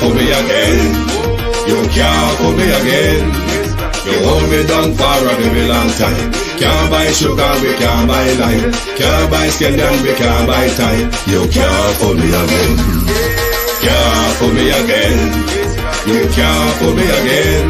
fool me again. You can't fool me again. You hold me down for a very long time. Can't buy sugar, we can't buy lime. Can't buy scallion, we can't buy time. You can't fool me again. Can't fool me again. You can't fool me again.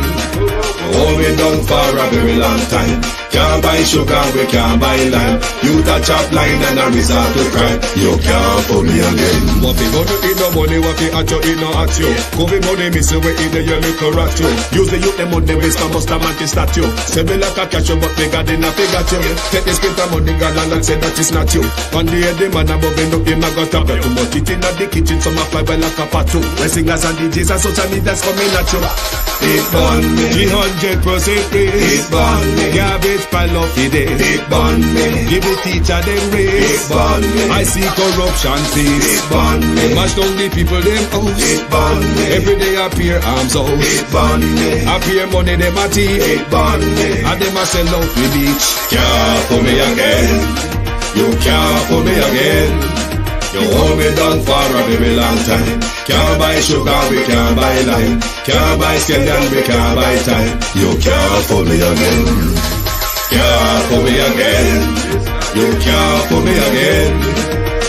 Hold me down for a very long time. Can't buy sugar, we can't buy lime. You touch up line and a resort to crime. You can't fool me again. What we gonna eat no money, what we at you, eat no at you. Covid money, miss away in the your little rat you. Use the youth, the money, waste a must a man to statue. Say me like a catch you, but me got in a figure you. Take the spit of money, gal and say that is not you. On the head, the man above him, him a got a bet. Too much it in the kitchen, some a fly by like a patu. The singers and DJs and social media's coming at you. It burn me. 300% raise. It burn me. Garbage pile of the day. It burn me. Give the teacher them raise. It burn me. I see corruption face. It burn me. Mash down the people them house. It burn me. Every day appear arms out. It burn me. Appear money them a thief. It burn me. And them a sell out the beach. Can't fool me again. You can't fool me again. You hold me down for a very long time. Can't buy sugar, we can't buy lime. Can't buy scallion, we can't buy time. You can't fool me again. Can't fool me again. You can't fool me again.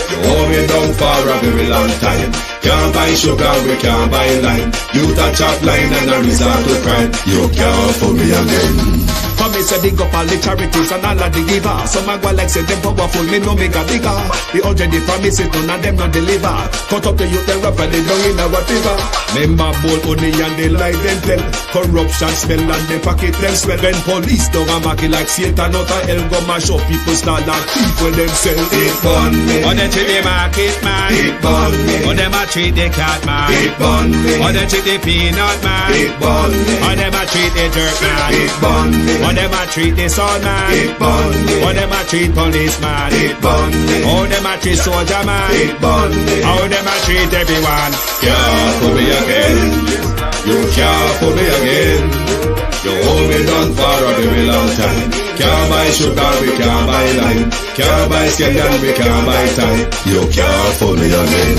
You hold me down for a very long time. Can't buy sugar, we can't buy lime. You touch up line and a resort to crime. You can't fool me again. For me say big up all the charities and all of the givers. Some a go like say them powerful, me no make a bigger. The urgent promises, none of them no deliver. Cut up the youth, they rap and they down in a whatever. Member bowl honey and they lie them tell. Corruption smell and they pocket them swell. When police don't a market like Satan out of hell, go mash up people start like thief when them sell. It burn me. On them treat the market man. It burn me. On them a treat the cat man. It burn me. On them treat the peanut man. It burn me. On them a treat the jerk man. It burn me. On them a treat the son man. It burn me. On them a treat policeman. It burn me. How them a treat soldier man. It burn me. How them a treat everyone. Can't fool me again. You can't fool me again. You hold me down for a very long time. Can't buy sugar, we can't buy lime. Can't buy scallion, we can't buy time. You can't fool me again.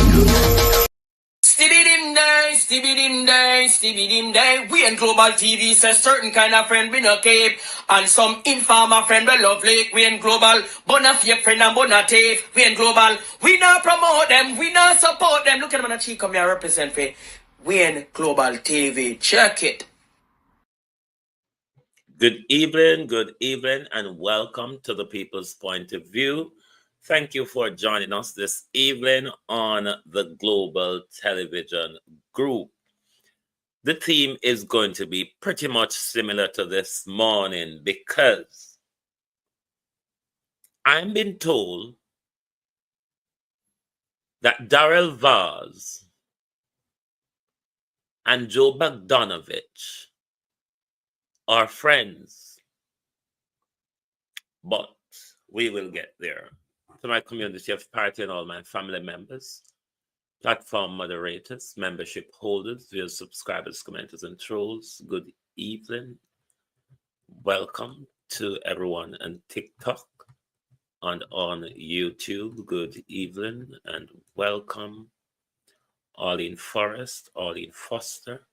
Stevie dim day. We in Global TV says certain kind of friend we no cape. And some informer friend we love lake. We in Global, bona fake friend and bona tape. We in Global, we not promote them, we not support them. Look at them on the cheek, come here represent for. We in Global TV, check it. Good evening, and welcome to the People's Point of View. Thank you for joining us this evening on the Global Television Group. The theme is going to be pretty much similar to this morning because I'm being told that Darrell Vaz and Joe Bogdanovich are friends, but we will get there. To my community of party and all my family members, platform moderators, membership holders, viewers, subscribers, commenters, and trolls, good evening. Welcome to everyone on TikTok and on YouTube. Good evening and welcome. Arlene Forrest, Arlene Foster,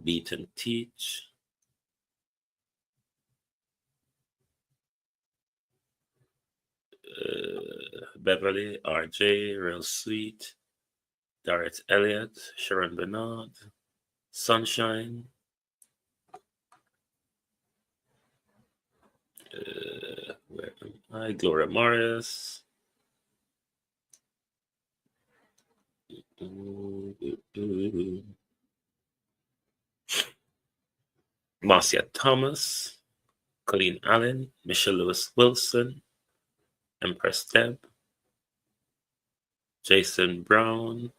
Beaton Teach, Beverly, RJ, Real Sweet, Darrett Elliott, Sharon Bernard, Sunshine, where am I? Gloria Morris, Marcia Thomas, Colleen Allen, Michelle Lewis Wilson, Empress Deb, Joan Brown,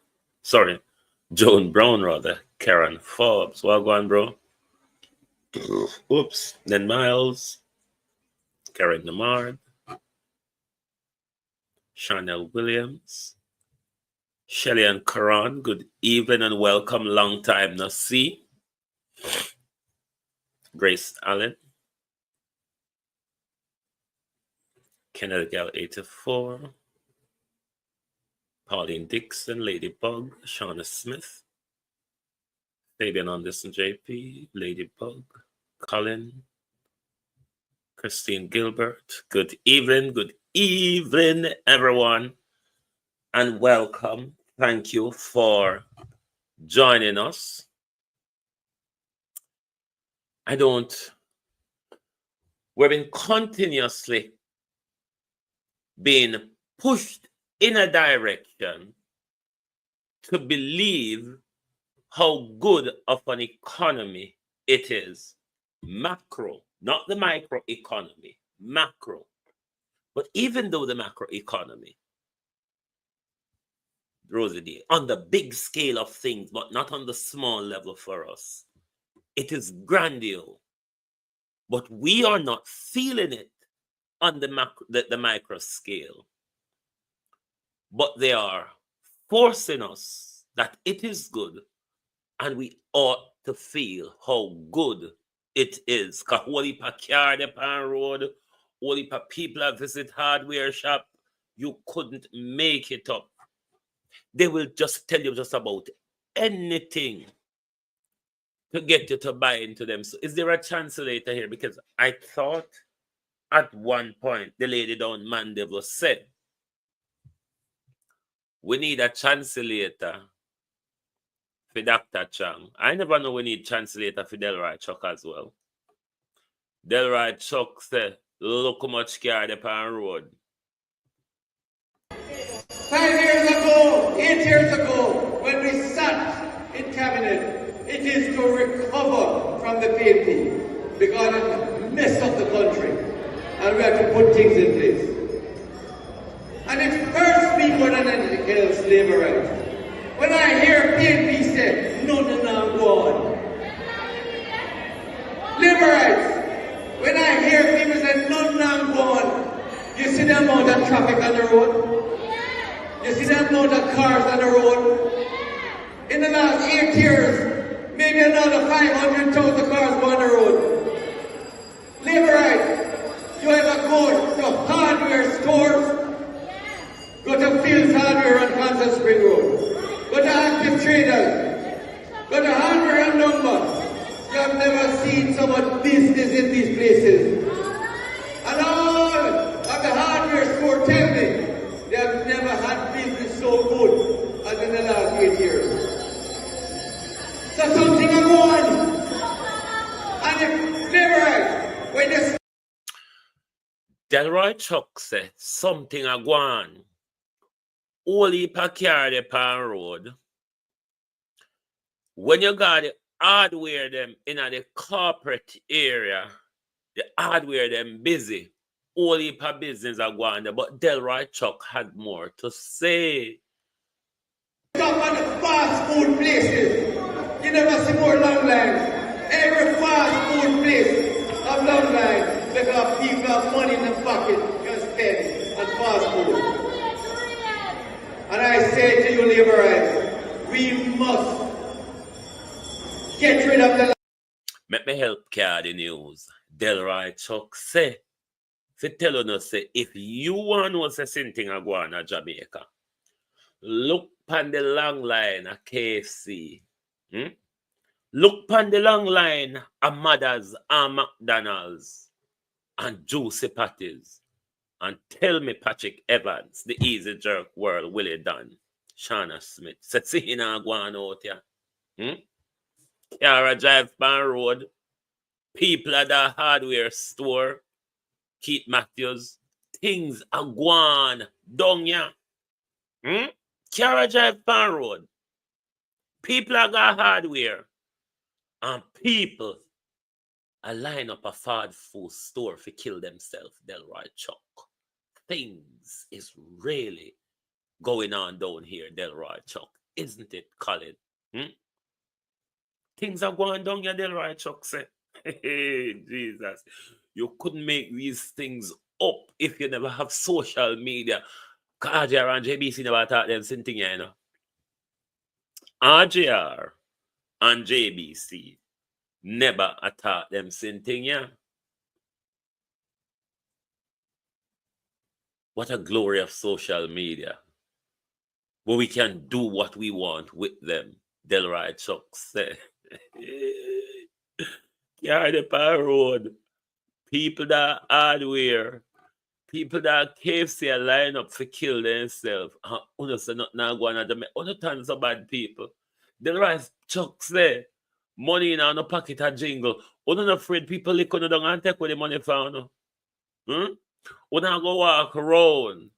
rather, Karen Forbes, well gone, bro. Oops, then Miles, Karen Namard, Chanel Williams, Shelley and Karan, good evening and welcome, long time no see. Grace Allen, Kennedy Gal 84, Pauline Dixon, Ladybug, Shauna Smith, Fabian Anderson JP, Ladybug, Colin, Christine Gilbert. Good evening, everyone, and welcome. Thank you for joining us. We've been continuously being pushed in a direction to believe how good of an economy it is. Macro, not the micro economy, macro. But even though the macro economy, Rosalie, on the big scale of things, but not on the small level for us, it is grandiose. But we are not feeling it on the micro scale. But they are forcing us that it is good, and we ought to feel how good it is. Because whole heap of car on road, whole heap of people that visit hardware shop, you couldn't make it up. They will just tell you just about anything to get you to buy into them. So is there a translator here? Because I thought at one point the lady down Mandeville said, we need a translator for Dr. Chang. I never know we need translator for Delroy Chuck as well. Delroy Chuck said, look how much car they on road. 5 years ago, 8 years ago, when we sat in cabinet, it is to recover from the PNP because it messed up the country and we have to put things in place. And it hurts me more than anything else, labor rights. When I hear PNP say, no, go on. Labor rights. When I hear people say, no, go on. You see the amount of traffic on the road? You see the amount of cars on the road? In the last 8 years, maybe another 500,000 cars go on the road. Labor rights. You ever go to hardware stores? Go to Fields Hardware on Constant Spring Road. Go to Active Traders. Go to Hardware and Number. You have never seen so much business in these places. And all of the hardware store tell me they have never had business so good as in the last 8 years. So something is going. And if labor rights, when this Delroy Chuck said something a gone. Only per car they on road. When you got the hardware them in the corporate area, the hardware them busy. Only per business are going there. But Delroy Chuck had more to say. Stop at the fast food places. You never see more long lines. Every fast food place have long lines because people have money in the pocket can spend on fast food. And I say to you, labor rights, we must get rid of the. Let me help carry the news. Delroy Chuck say, for telling us, say, if you want to say something a go on a Jamaica, look on the long line at KFC. Look on the long line at Mother's and McDonald's and Juicy Patties. And tell me Patrick Evans, the Easy Jerk World, Willie Dunn, Shauna Smith, said, see you now going out here. Cara drive pan road, people at the hardware store, Keith Matthews, things are going down here. Cara drive pan road, people are got hardware, and people are line up a fast food store to kill themselves, Delroy Chuck. Things is really going on down here, Delroy Chuck, isn't it, Colin? Things are going down here, Delroy Chuck say. Hey, Jesus. You couldn't make these things up if you never have social media. RJR and JBC never taught them something, you know. RJR and JBC never taught them something, yeah. What a glory of social media. where we can do what we want with them. Delroy Chuck said. Carry the power road. People that hardware. People that KFC are line up for kill themselves. Uno say not now going at them. Uno tons of bad people. Delroy Chuck say money in our pocket a jingle. Uno not afraid people lick on down and take with the money for uno. Uno go walk around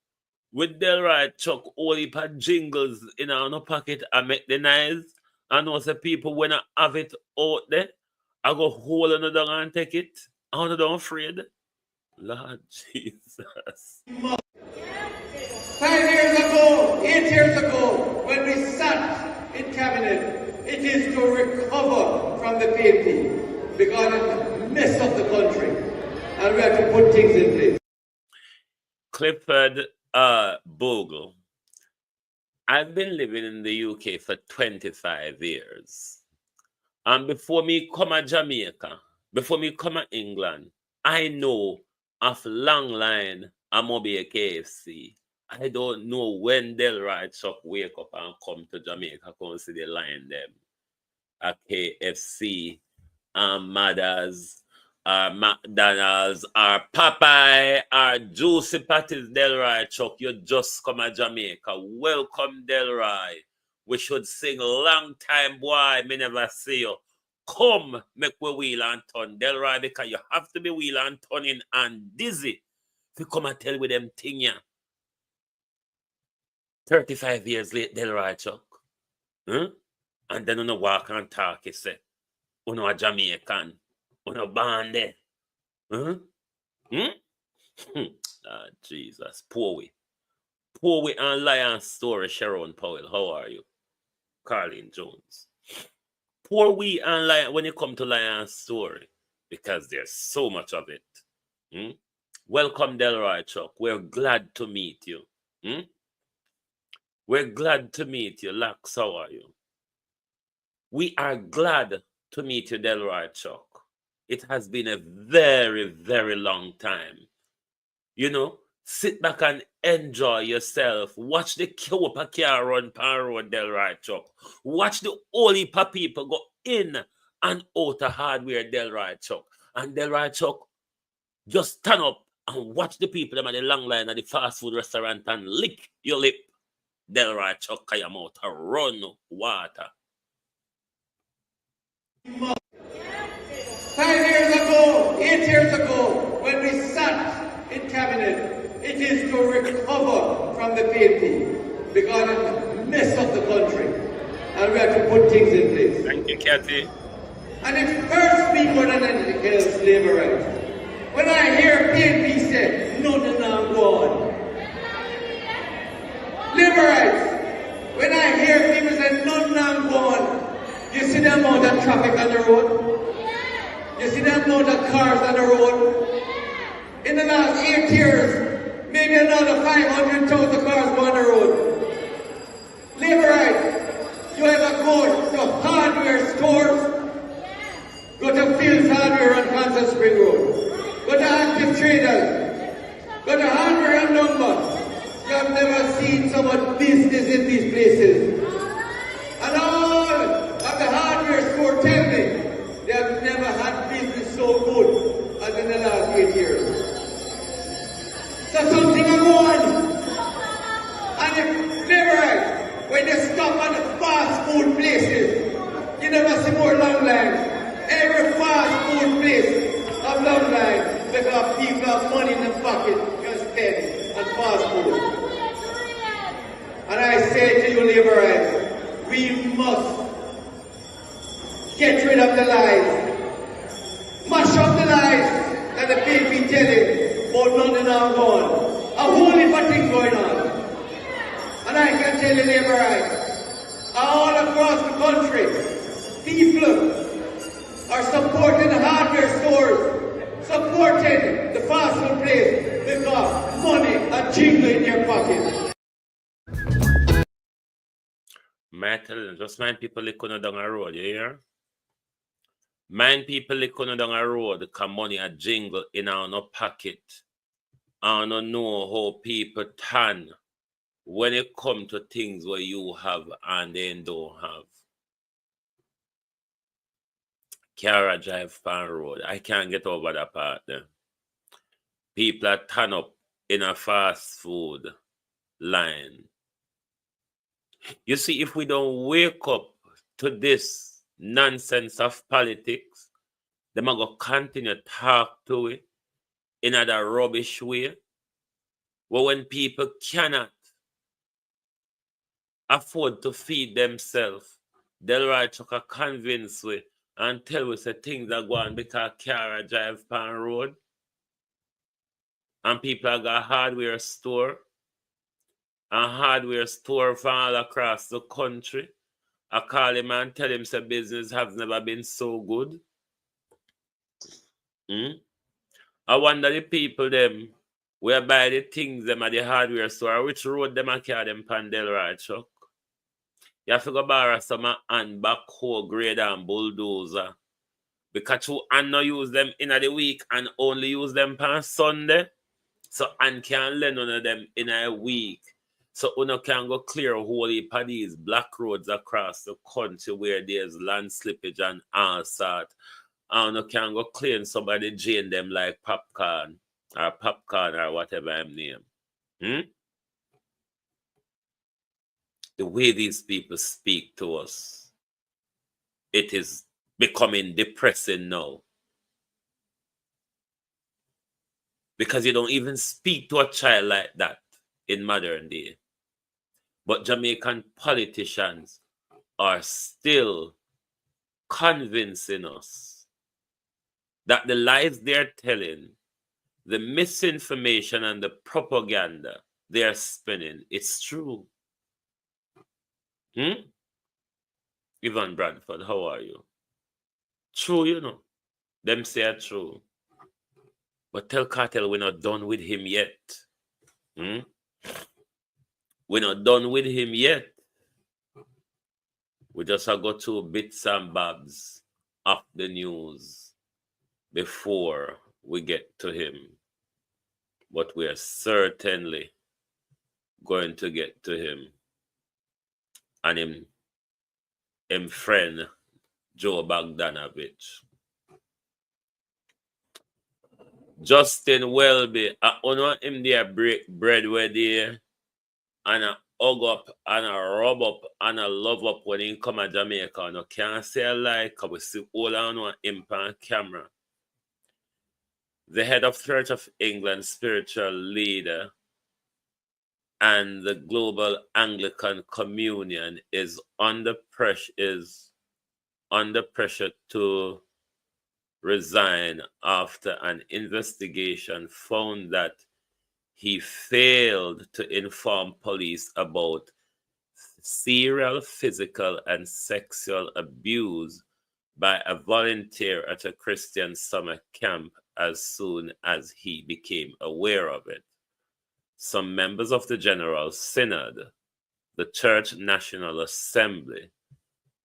with Delroy Chuck all heap of jingles in our pocket and make the nice. I know say people when I have it out there, I go hold on down and take it. I'm not afraid. Lord Jesus. 5 years ago, 8 years ago, when we sat in cabinet, it is to recover from the PNP because it messed up the country and we have to put things in place. Clifford Bogle. I've been living in the UK for 25 years. And before me come to Jamaica, before me come to England, I know of long line I'm gonna be a KFC. I don't know when Delroy Chuck wake up and come to Jamaica, come see the line them. A KFC, Mothers, McDonald's, Popeye, Juicy Patties. Delroy Chuck, you just come to Jamaica. Welcome, Delroy. We should sing long time, boy. Me never see you. Come, make we wheel and turn, Delroy, because you have to be wheel and turning and dizzy. If you come and tell with them thing, yeah. 35 years late, Delroy Chuck. And then you walk and talk, you say, you a Jamaican, you born there. Jesus, poor we and Lion Story, Sharon Powell, how are you? Carlene Jones. Poor we and Lion when you come to Lion's Story, because there's so much of it. Welcome, Delroy Chuck. We're glad to meet you. We're glad to meet you. Lax, how are you? We are glad to meet you, Delroy Chuck. It has been a very, very long time. You know, sit back and enjoy yourself. Watch the Kyopa car run pan road, Delroy Chuck. Watch the whole heap of people go in and out of hardware, Delroy Chuck. And Delroy Chuck, just stand up and watch the people them at the long line at the fast food restaurant and lick your lip. Delroy Chuck, cause your mouth to run water. 5 years ago, 8 years ago, when we sat in cabinet, it is to recover from the PNP because it messed up the country and we have to put things in place. Thank you, Kathy. And it hurts me more than anything else, labor rights. When I hear PNP say, nothing now gone. Labor rights. When I hear people say, nothing now gone, you see the amount of traffic on the road? You see the amount of cars on the road? In the last 8 years, maybe another 500,000 cars go on the road. Labor rights. You ever go to hardware stores? Go to Fields Hardware on Kansas Spring Road. Go to Active Traders. Go to Hardware and Number. You have never seen so much business in these places. And all of the hardware store tell me they have never had business so good as in the last 8 years. So something is going. And if never, when they stop at the fast food places, you never see more long lines. Every fast food place have long lines because people have money in their pocket to spend on fast food. And I say to you, labor rights, we must get rid of the lies. Mash up the lies that the PNP telling about London and gone. A whole heap of things going on. And I can tell you, labor rights, all across the country, people are supporting the hardware stores, supporting the fast food place because money and jingle in your pocket. Metal, just mind people licking down a road, you hear? Mind people licking down a road because money a jingle in our no pocket. I don't know how people turn when it comes to things where you have and they don't have. Cara drive pan road. I can't get over that part there. People are turn up in a fast food line. You see, if we don't wake up to this nonsense of politics, they might go continue to talk to it in a rubbish way. Well, when people cannot afford to feed themselves, they'll write to convince we and tell us that things are going because Cara drive pan road and people have got hardware store and hardware store from all across the country. I call him and tell him that business has never been so good. I wonder the people them where buy the things them at the hardware store, which road them a carry them pandel right truck. You have to go borrow some and backhoe grader and bulldozer. Because you and not use them in the week and only use them on Sunday. So and can lend on them in a week. So you can go clear a whole heap of these black roads across the country where there's land slippage and all sort. And you can go clean somebody drain them like popcorn or whatever I'm name. The way these people speak to us, it is becoming depressing now. Because you don't even speak to a child like that in modern day. But Jamaican politicians are still convincing us that the lies they're telling, the misinformation and the propaganda they're spinning, it's true. Yvonne Bradford, how are you? True, you know. Them say true. But tell Kartel we're not done with him yet. We're not done with him yet. We just have got 2 bits and bobs of the news before we get to him. But we are certainly going to get to him. And him friend, Joe Bogdanovich. Justin Welby, I honor him there break bread with there and I hug up and I rub up and I love up when he come to Jamaica. And I can't say a lie because we see all on him on camera. The head of Church of England spiritual leader and the Global Anglican Communion is under pressure to resign after an investigation found that he failed to inform police about serial physical and sexual abuse by a volunteer at a Christian summer camp as soon as he became aware of it. Some members of the General Synod, the Church National Assembly,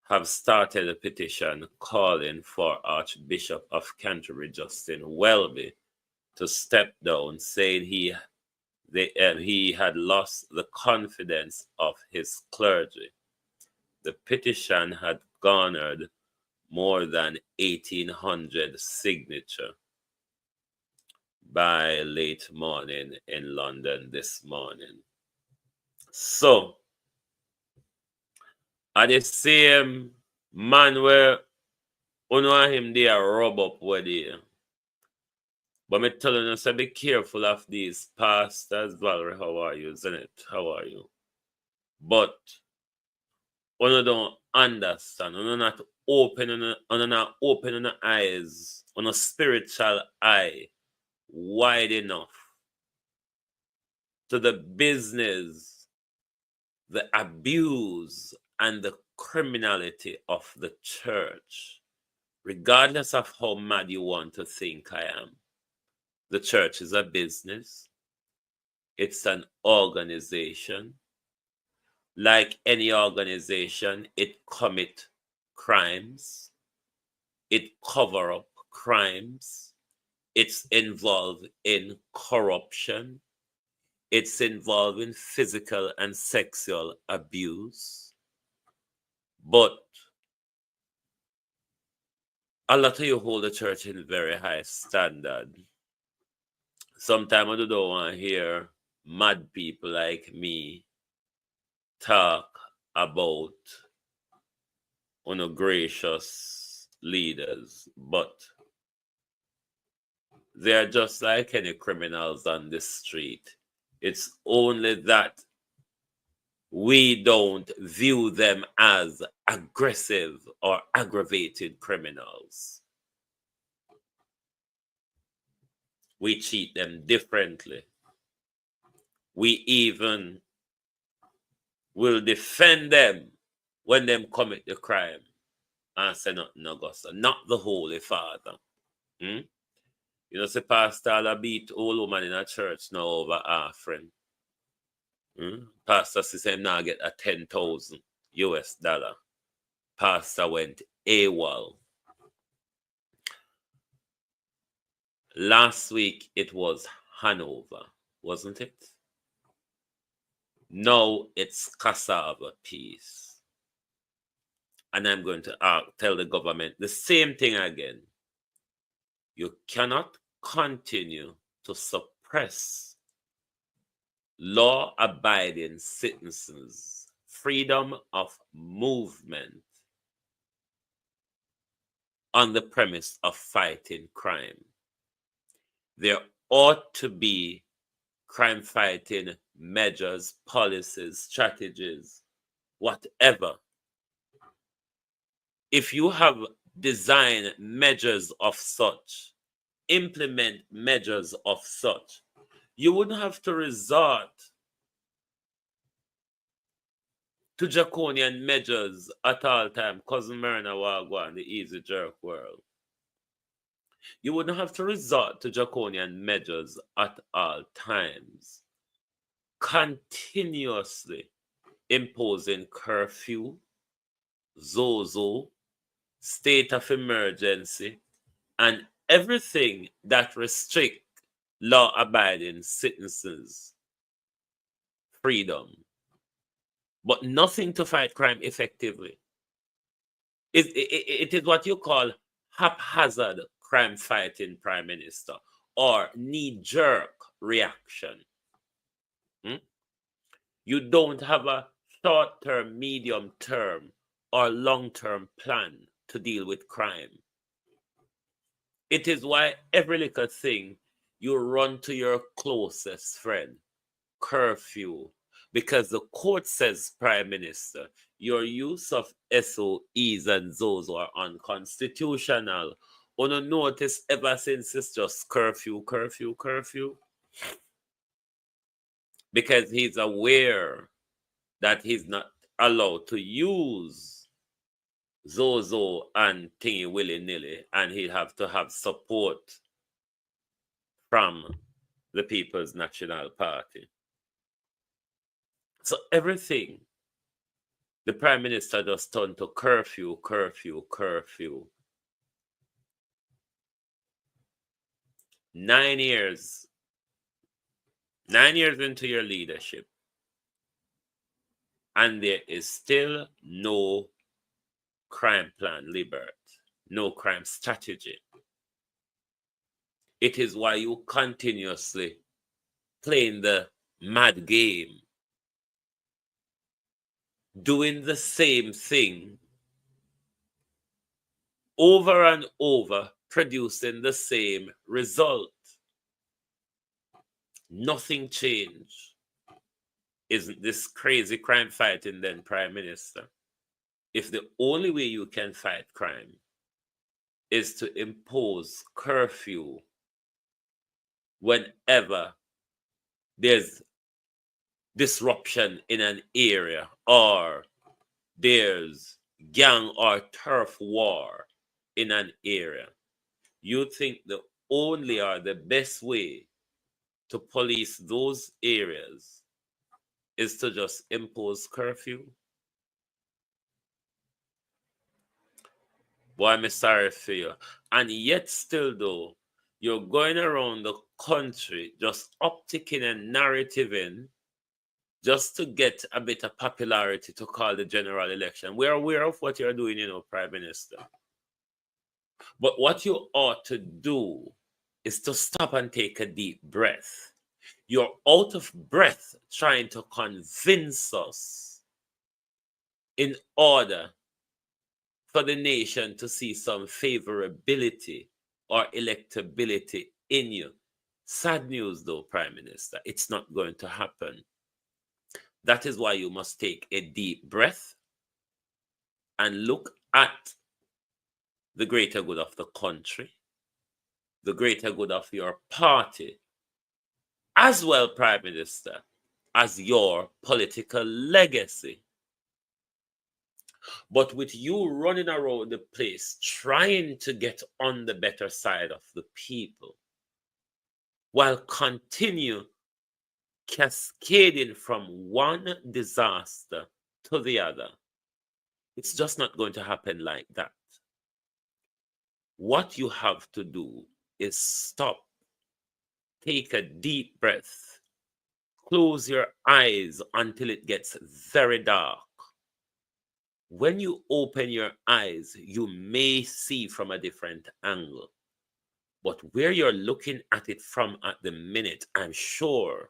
have started a petition calling for Archbishop of Canterbury, Justin Welby, to step down, saying he had lost the confidence of his clergy. The petition had garnered more than 1,800 signatures by late morning in London this morning. So, at the same man where you know him there rub up with you. But me telling you, so be careful of these pastors. Valerie, how are you? Zenit, how are you? But you don't understand. You're not open on the eyes, on a spiritual eye wide enough to the business, the abuse, and the criminality of the church. Regardless of how mad you want to think I am, the church is a business. It's an organization. Like any organization, it commit crimes. It cover up crimes. It's involved in corruption. it's involving physical and sexual abuse. But a lot of you hold the church in very high standard. Sometimes I don't want to hear mad people like me talk about gracious leaders, but they are just like any criminals on the street. It's only that we don't view them as aggressive or aggravated criminals. We treat them differently. We even will defend them when them commit the crime and say nothing Augusta, not the Holy Father. You know, say Pastor I beat old woman in a church now over offering. Pastor says now get a $10,000 US. Pastor went AWOL. Last week it was Hanover, wasn't it? Now it's cassava peace. And I'm going to tell the government the same thing again. You cannot continue to suppress law-abiding citizens' freedom of movement on the premise of fighting crime. There ought to be crime-fighting measures, policies, strategies, whatever. If you have designed measures of such, implement measures of such, you wouldn't have to resort to draconian measures at all time. Cousin Myrna Wagwan, the easy jerk world. You wouldn't have to resort to draconian measures at all times. Continuously imposing curfew, zozo, state of emergency, and everything that restricts law-abiding citizens' freedom, but nothing to fight crime effectively. It is what you call haphazard crime-fighting prime minister or knee-jerk reaction. You don't have a short-term, medium-term, or long-term plan to deal with crime. It is why every little thing you run to your closest friend, curfew, because the court says, Prime Minister, your use of SOEs and ZOs are unconstitutional. On a notice ever since it's just curfew. Because he's aware that he's not allowed to use Zozo and Thingy willy-nilly, and he'd have to have support from the People's National Party. So everything, the Prime Minister just turned to curfew. 9 years. 9 years into your leadership, and there is still no crime plan, Libert, no crime strategy. It is why you continuously playing the mad game, doing the same thing over and over, producing the same result. Nothing changed. Isn't this crazy crime fighting then, Prime Minister? If the only way you can fight crime is to impose curfew whenever there's disruption in an area or there's gang or turf war in an area, you think the only or the best way to police those areas is to just impose curfew? Boy, I'm sorry for you. And yet still though, you're going around the country just upticking and narrativing just to get a bit of popularity to call the general election. We're aware of what you're doing, Prime Minister. But what you ought to do is to stop and take a deep breath. You're out of breath trying to convince us in order for the nation to see some favorability or electability in you. Sad news, though, Prime Minister. It's not going to happen. That is why you must take a deep breath and look at the greater good of the country, the greater good of your party, as well, Prime Minister, as your political legacy. But with you running around the place trying to get on the better side of the people, while continue cascading from one disaster to the other, it's just not going to happen like that. What you have to do is stop, take a deep breath, close your eyes until it gets very dark. When you open your eyes, you may see from a different angle. But where you're looking at it from at the minute, I'm sure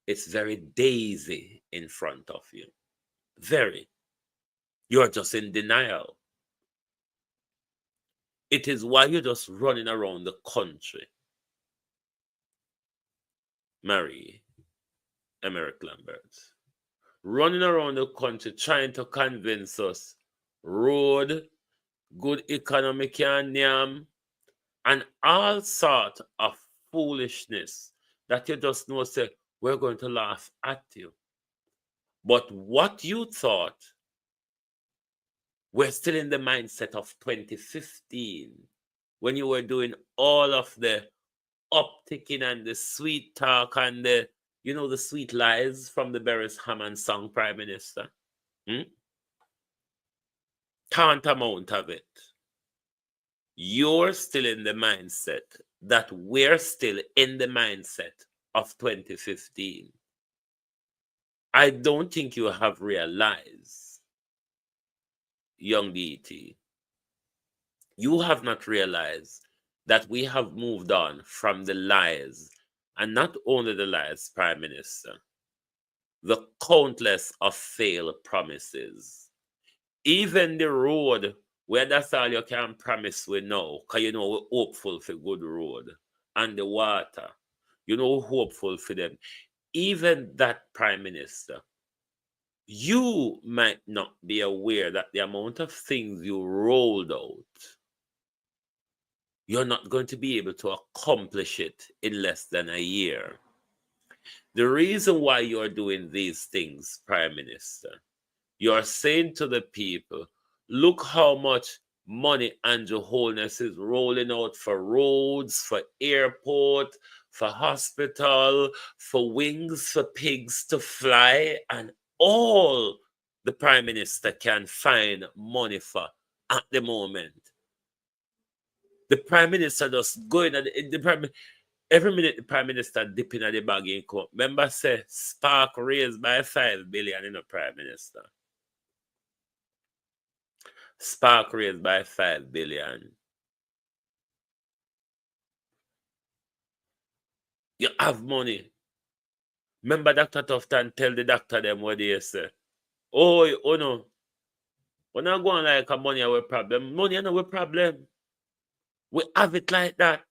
it's very daisy in front of you. Very. You're just in denial. It is why you're just running around the country. Marie Emmerich Lambert. Running around the country trying to convince us road, good economy can yam, and all sort of foolishness that you just know say, we're going to laugh at you. But what you thought, we're still in the mindset of 2015, when you were doing all of the upticking and the sweet talk and the sweet lies from the Beres Hammond song, Prime Minister. Tantamount of it. You're still in the mindset that we're still in the mindset of 2015. I don't think you have realized, young DT, you have not realized that we have moved on from the lies, and not only the lies, Prime Minister, the countless of failed promises. Even the road, where that's all you can promise we know, because we're hopeful for good road, and the water, we're hopeful for them. Even that, Prime Minister, you might not be aware that the amount of things you rolled out, you're not going to be able to accomplish it in less than a year. The reason why you're doing these things, Prime Minister, you're saying to the people, look how much money Andrew Holness is rolling out for roads, for airport, for hospital, for wings for pigs to fly, and all the Prime Minister can find money for at the moment. The Prime Minister just going at every minute the Prime Minister dipping at the bag in court. Remember say Spark raised by 5 billion in the Prime Minister. Spark raised by 5 billion. You have money. Remember Dr. Tufton tell the doctor them what they say. Oh no. We're not going like a money our problem. Money is not our problem. We have it like that.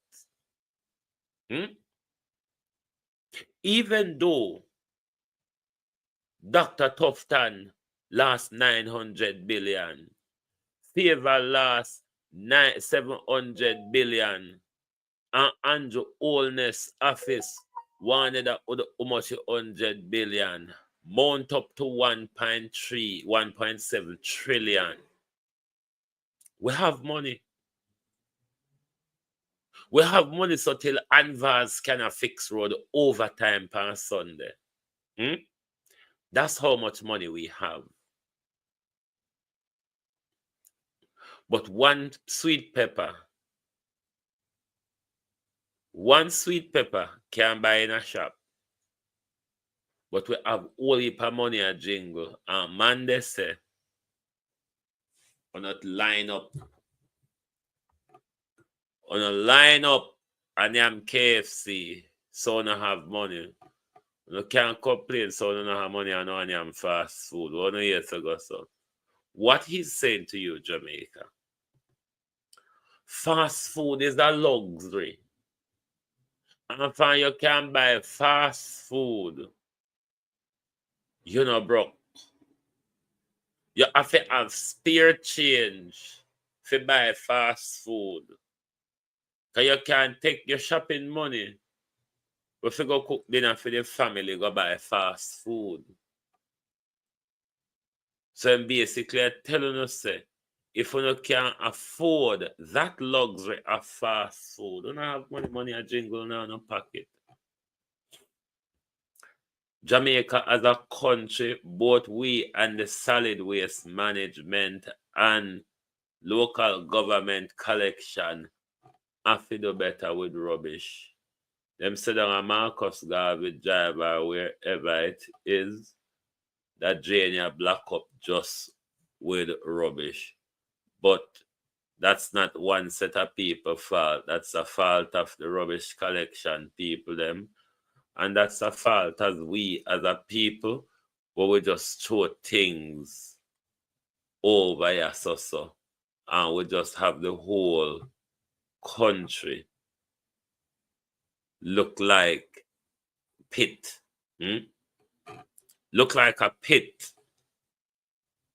Even though Dr. Tufton lost 900 billion, Favor lost 700 billion, and Andrew Holness office wanted how much 100 billion, mount up to 1.3, 1.7 trillion. We have money. We have money so till Anvars can fix road overtime per Sunday. That's how much money we have. But one sweet pepper One sweet pepper can buy in a shop. But we have all heap of money a jingle. And man, they say, on not line up. On a line up and I'm KFC, so I have money. You can't complain, so I don't have money and I am fast food. 1 year ago, so. What he's saying to you, Jamaica, fast food is a luxury. And if you can buy fast food, you're not broke. You have to have spare change to buy fast food. Because you can't take your shopping money. If you go cook dinner for the family, go buy fast food. So I'm basically telling us, say, if you can't afford that luxury of fast food, you don't have money a jingle now in a pocket. Jamaica as a country, both we and the solid waste management and local government collection have to do better with rubbish. Them say that a Marcus garbage driver wherever it is, that drain block up just with rubbish. But that's not one set of people fault. That's a fault of the rubbish collection people them. And that's a fault as we as a people where we just throw things over here so and we just have the whole country look like pit. Look like a pit.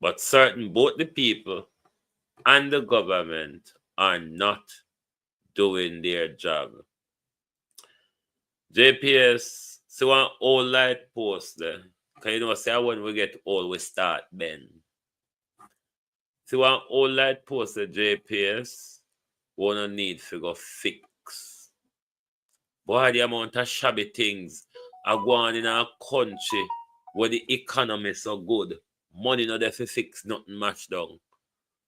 But both the people and the government are not doing their job. JPS, see one old light post there. Can you know, say when we get old, we start bend. See one old light post there, JPS, we don't need to go fix. Boy, the amount of shabby things are going in our country where the economy is so good. Money not there to fix nothing mashed down.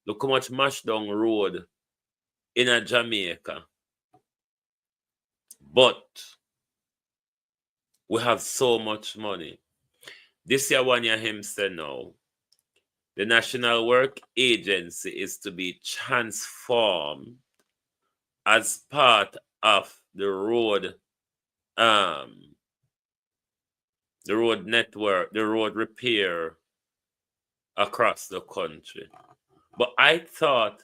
Look how much mashed down road in a Jamaica. But we have so much money. This year, 1 year, him say now, the National Work Agency is to be transformed as part of the road network, the road repair across the country. But I thought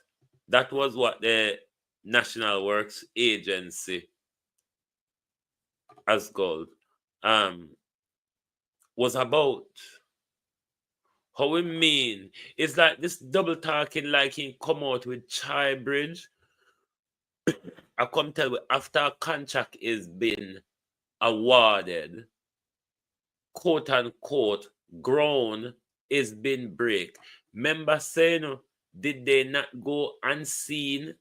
that was what the National Works Agency as gold was about. How we mean? It's like this double talking like he come out with Chai Bridge. I come tell you after a contract is been awarded, quote unquote, ground is been break. Remember saying, did they not go unseen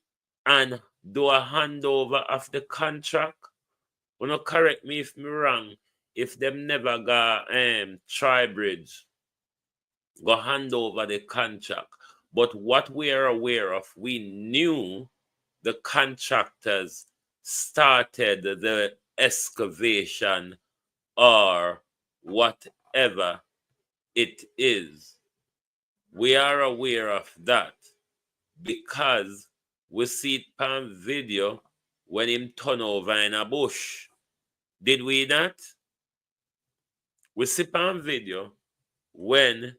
and do a handover of the contract? Well, not correct me if me wrong. If them never got Tribridge, go hand over the contract. But what we are aware of, we knew the contractors started the excavation or whatever it is. We are aware of that because we see it on video when him turn over in a bush. Did we not? We see on video when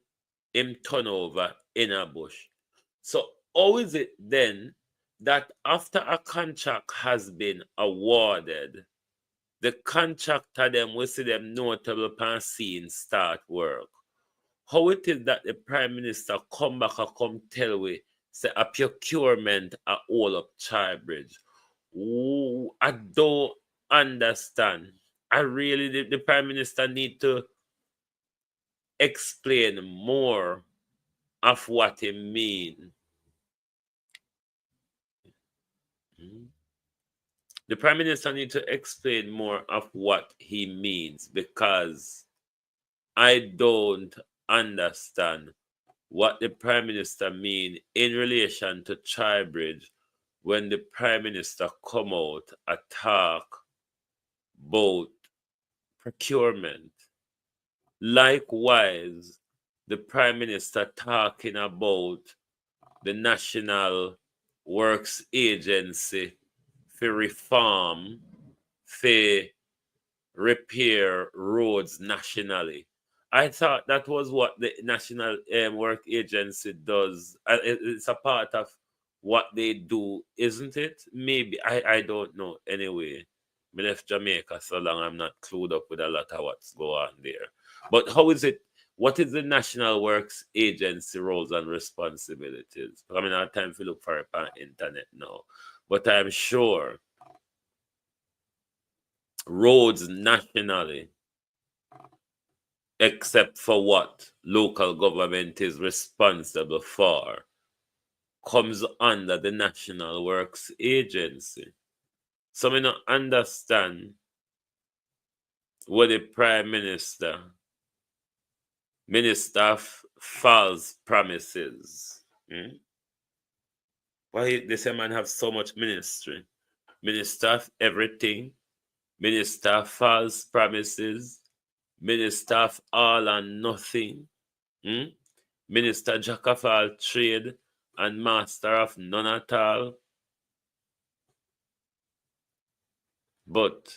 him turn over in a bush. So how is it then that after a contract has been awarded, the contractor them, we see them notable pan scene start work? How it is that the Prime Minister come back and come tell we, say a procurement are all up Charbridge? I don't understand. I really, the Prime Minister need to explain more of what he mean. The Prime Minister need to explain more of what he means because I don't understand what the Prime Minister mean in relation to Tribridge when the Prime Minister come out and talk about procurement. Likewise, the Prime Minister talking about the National Works Agency for reform, for repair roads nationally. I thought that was what the National Work Agency does. It's a part of what they do, isn't it? Maybe. I don't know. Anyway, I left Jamaica so long I'm not clued up with a lot of what's going on there. But how is it? What is the National Works Agency roles and responsibilities? I mean, I have time to look for it on internet now. But I'm sure roads nationally, except for what local government is responsible for, comes under the National Works Agency. So I don't understand what the Prime Minister, Minister of False Promises. Why this man have so much ministry? Minister of everything, Minister of False Promises, Minister of all and nothing, Minister Jack of all trade and master of none at all. But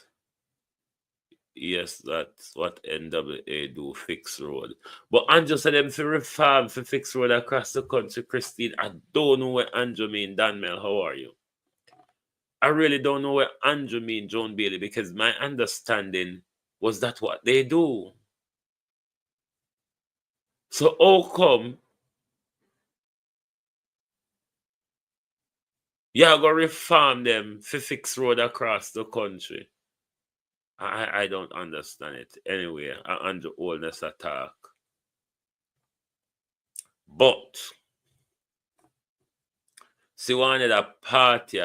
yes, that's what NWA do, fix road. But Andrew said them for reform, for fix road across the country, Christine. I don't know what Andrew mean. Danmel, how are you? I really don't know what Andrew mean, Joan Bailey, because my understanding was that what they do. So how come you are going to reform them for fix road across the country? I don't understand it. Anyway, Andrew Oldness attack. But see one of the party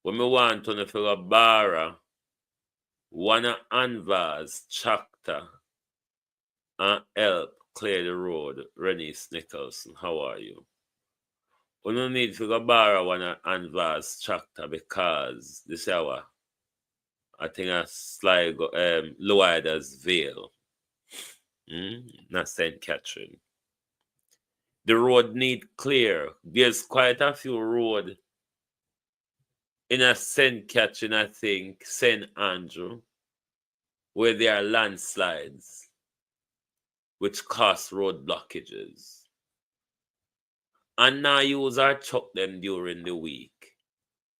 when me want to figure borrow one of Anvar's chapter and help clear the road. Rennie Nicholson, how are you? We don't need to go borrow one of Anvar's chapter because this hour I think a slide Loida's Vale. Not St. Catherine. The road need clear. There's quite a few road in a St. Catherine, I think, St. Andrew, where there are landslides, which cause road blockages. And now user chuck them during the week.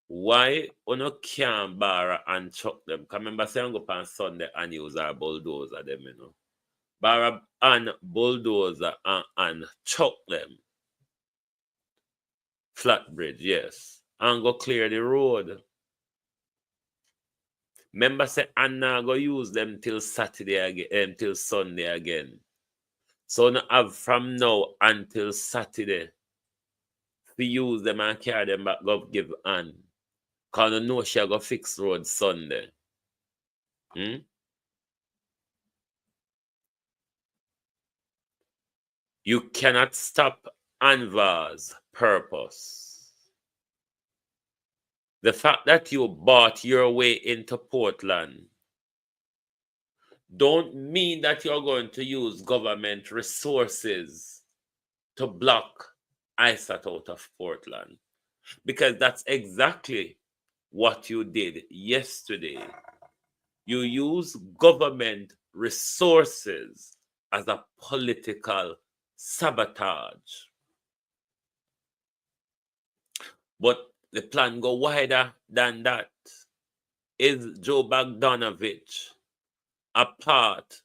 Why you can't borrow and chuck them? Because remember, say go on Sunday and use our bulldozer them, you know. Borrow and bulldozer and chuck them. Flat bridge, yes. And go clear the road. Remember, say, and now go use them till Saturday again, till Sunday again. So now have from now until Saturday to use them and carry them back, go give hand. Because you know she go fix road Sunday. You cannot stop Anvar's purpose. The fact that you bought your way into Portland don't mean that you're going to use government resources to block Isat out of Portland. Because that's exactly what you did yesterday. You use government resources as a political sabotage. But the plan go wider than that. Is Joe Bogdanovich a part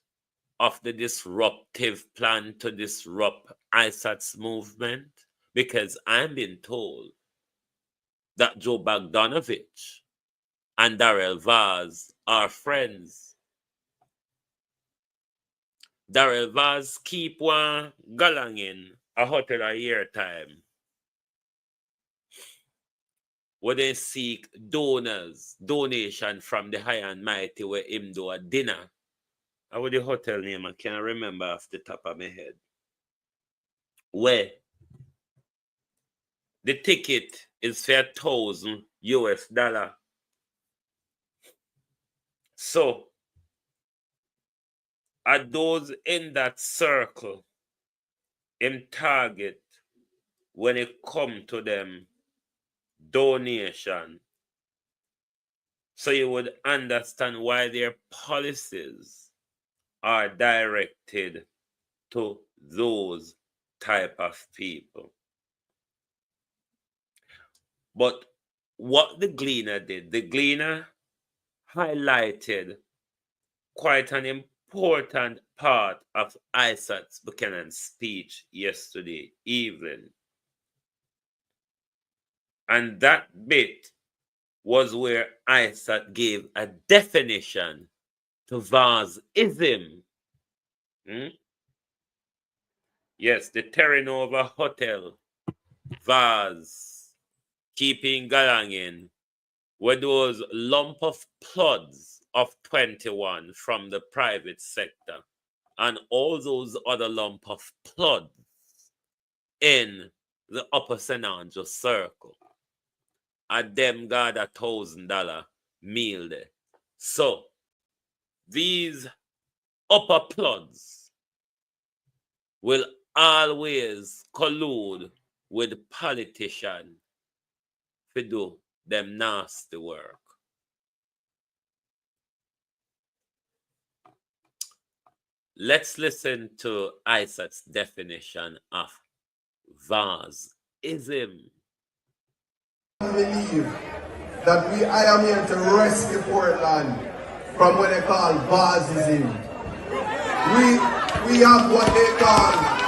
of the disruptive plan to disrupt Isat's movement? Because I'm being told that Joe Bogdanovich and Darrell Vaz are friends. Darrell Vaz keep one galang in a hotel a year time where they seek donation from the high and mighty where him do a dinner. How would the hotel name? I can't remember off the top of my head. Where the ticket is for $1,000 US. So, are those in that circle him target when it come to them donation? So you would understand why their policies are directed to those type of people. But what the Gleaner did, the Gleaner highlighted quite an important part of Isat's Buchanan speech yesterday evening. And that bit was where Isat gave a definition to Vybz-ism. Yes, the Terranova Hotel, Vybz, keeping galangin, were those lump of plugs of 21 from the private sector and all those other lump of plugs in the upper Senanjo circle. And them got $1,000 meal there. So these upper plugs will always collude with politicians to do them nasty work. Let's listen to Isat's definition of Vybz-ism. I believe that I am here to rescue Portland from what they call Vybz-ism. We have what they call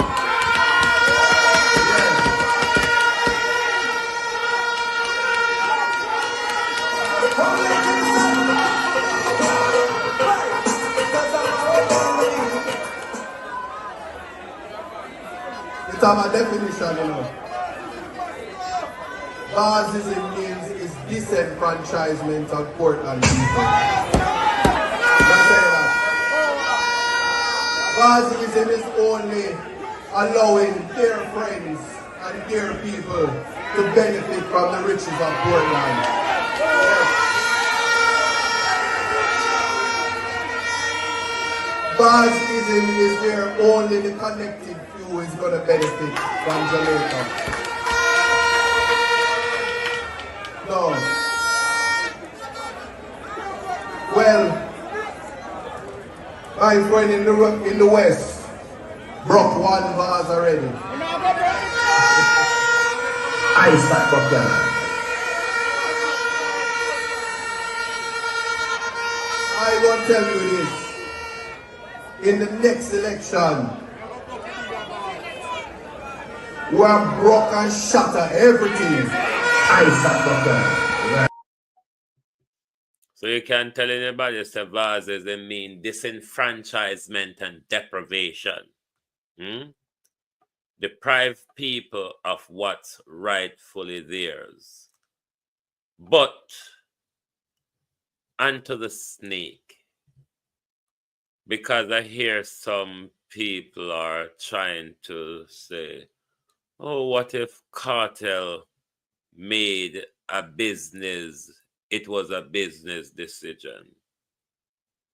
It's a definition, you know. Vybz-ism means is disenfranchisement of Portland people. Vybz-ism is only allowing their friends and their people to benefit from the riches of Portland. Vybz-ism is where only the connected few is going to benefit from Jamaica. No. Well, my friend in the West broke one vase already. Isat Buchanan. I want to tell you this. In the next election, we are broke and shatter everything. Isat Buchanan. So you can tell anybody that Vybz-ism mean disenfranchisement and deprivation. Deprive people of what's rightfully theirs. But onto the snake. Because I hear some people are trying to say, oh, what if Kartel made a business? It was a business decision.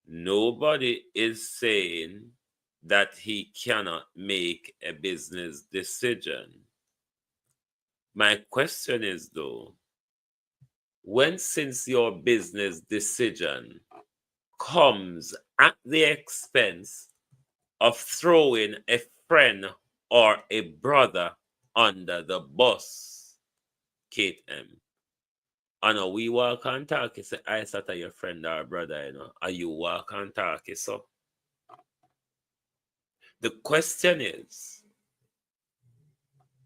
Nobody is saying that he cannot make a business decision. My question is though, when since your business decision comes at the expense of throwing a friend or a brother under the bus, Kate M. I know we walk and talk, you say, I sat at your friend or brother, you know, are you walk and talk, so? The question is,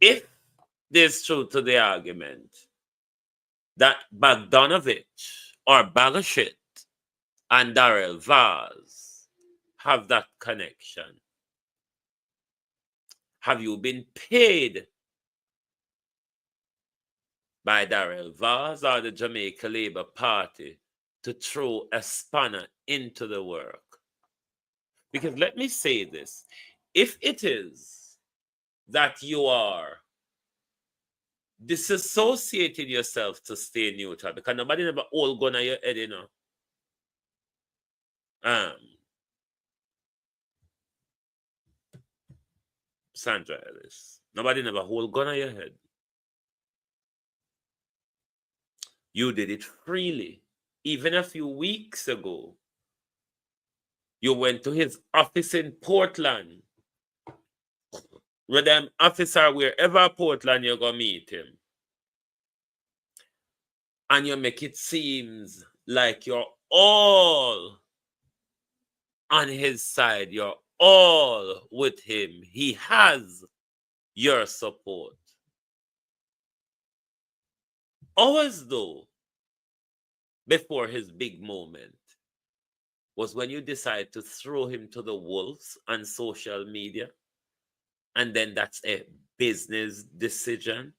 if there's truth to the argument that Bogdanovich or Bagashit and Darrell Vybz have that connection, have you been paid by Darrell Vybz or the Jamaica Labour Party to throw a spanner into the work? Because let me say this, if it is that you are disassociating yourself to stay neutral, because nobody never all gun on your head, you know. Sandra Ellis, nobody never hold gun on your head. You did it freely. Even a few weeks ago, you went to his office in Portland. With them officer, wherever Portland you're going to meet him. And you make it seems like you're all on his side. You're all with him. He has your support. Always though, before his big moment, was when you decide to throw him to the wolves on social media. And then that's a business decision.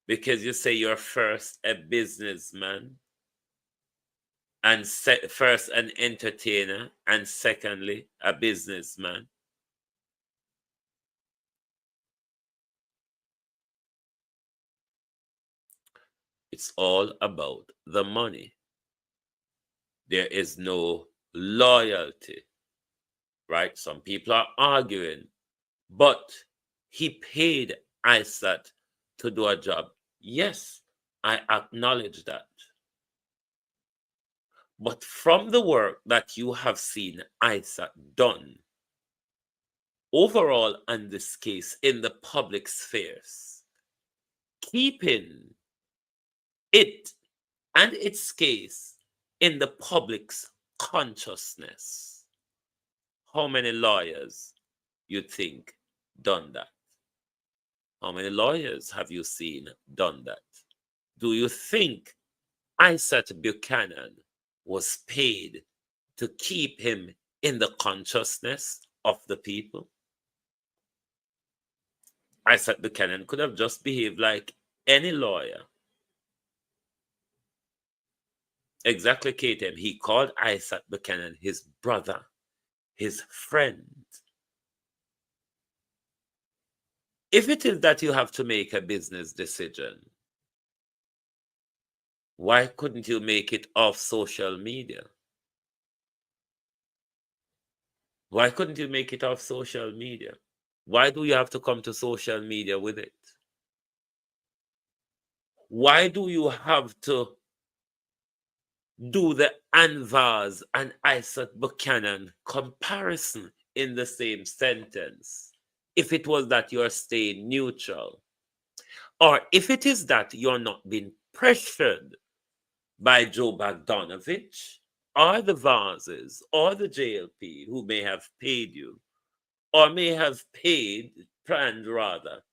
Because you say you're first a businessman, and first an entertainer, and secondly a businessman. It's all about the money. There is no loyalty, right? Some people are arguing, but he paid Isat to do a job. Yes, I acknowledge that. But from the work that you have seen Isat done, overall in this case, in the public spheres, keeping it and its case in the public's consciousness, how many lawyers you think done that? How many lawyers have you seen done that? Do you think Isat Buchanan was paid to keep him in the consciousness of the people? Isat Buchanan could have just behaved like any lawyer. Exactly, KTM. He called Isat Buchanan his brother, his friend. If it is that you have to make a business decision, why couldn't you make it off social media? Why couldn't you make it off social media? Why do you have to come to social media with it? Why do you have to do the Anvaz and Isat Buchanan comparison in the same sentence? If it was that you're staying neutral, or if it is that you're not being pressured by Joe Bogdanovich, or the Vyzes, or the JLP, who may have paid you, or may have planned rather,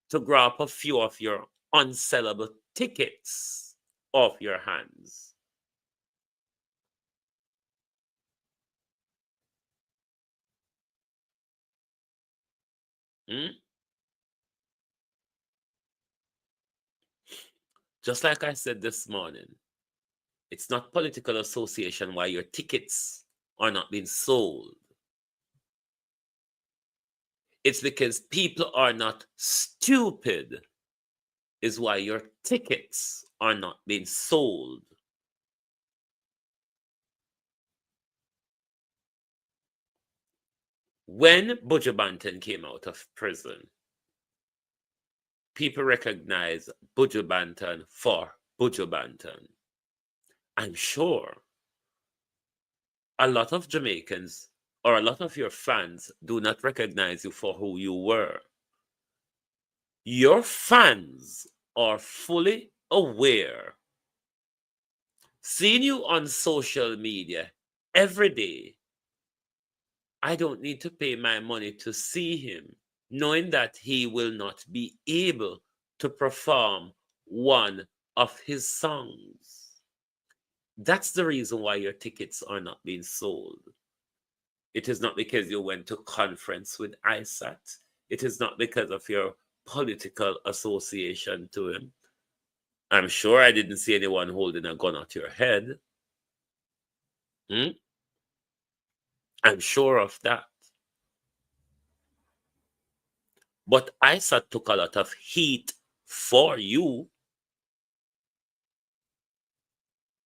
to grab a few of your unsellable tickets off your hands. Just like I said this morning, it's not political association why your tickets are not being sold. It's because people are not stupid is why your tickets are not being sold. When Buju Banton came out of prison, people recognize Buju Banton for Buju Banton. I'm sure a lot of Jamaicans or a lot of your fans do not recognize you for who you were. Your fans are fully aware. Seeing you on social media every day, I don't need to pay my money to see him, knowing that he will not be able to perform one of his songs. That's the reason why your tickets are not being sold. It is not because you went to conference with Isat. It is not because of your political association to him. I'm sure I didn't see anyone holding a gun at your head. I'm sure of that. But Isat took a lot of heat for you,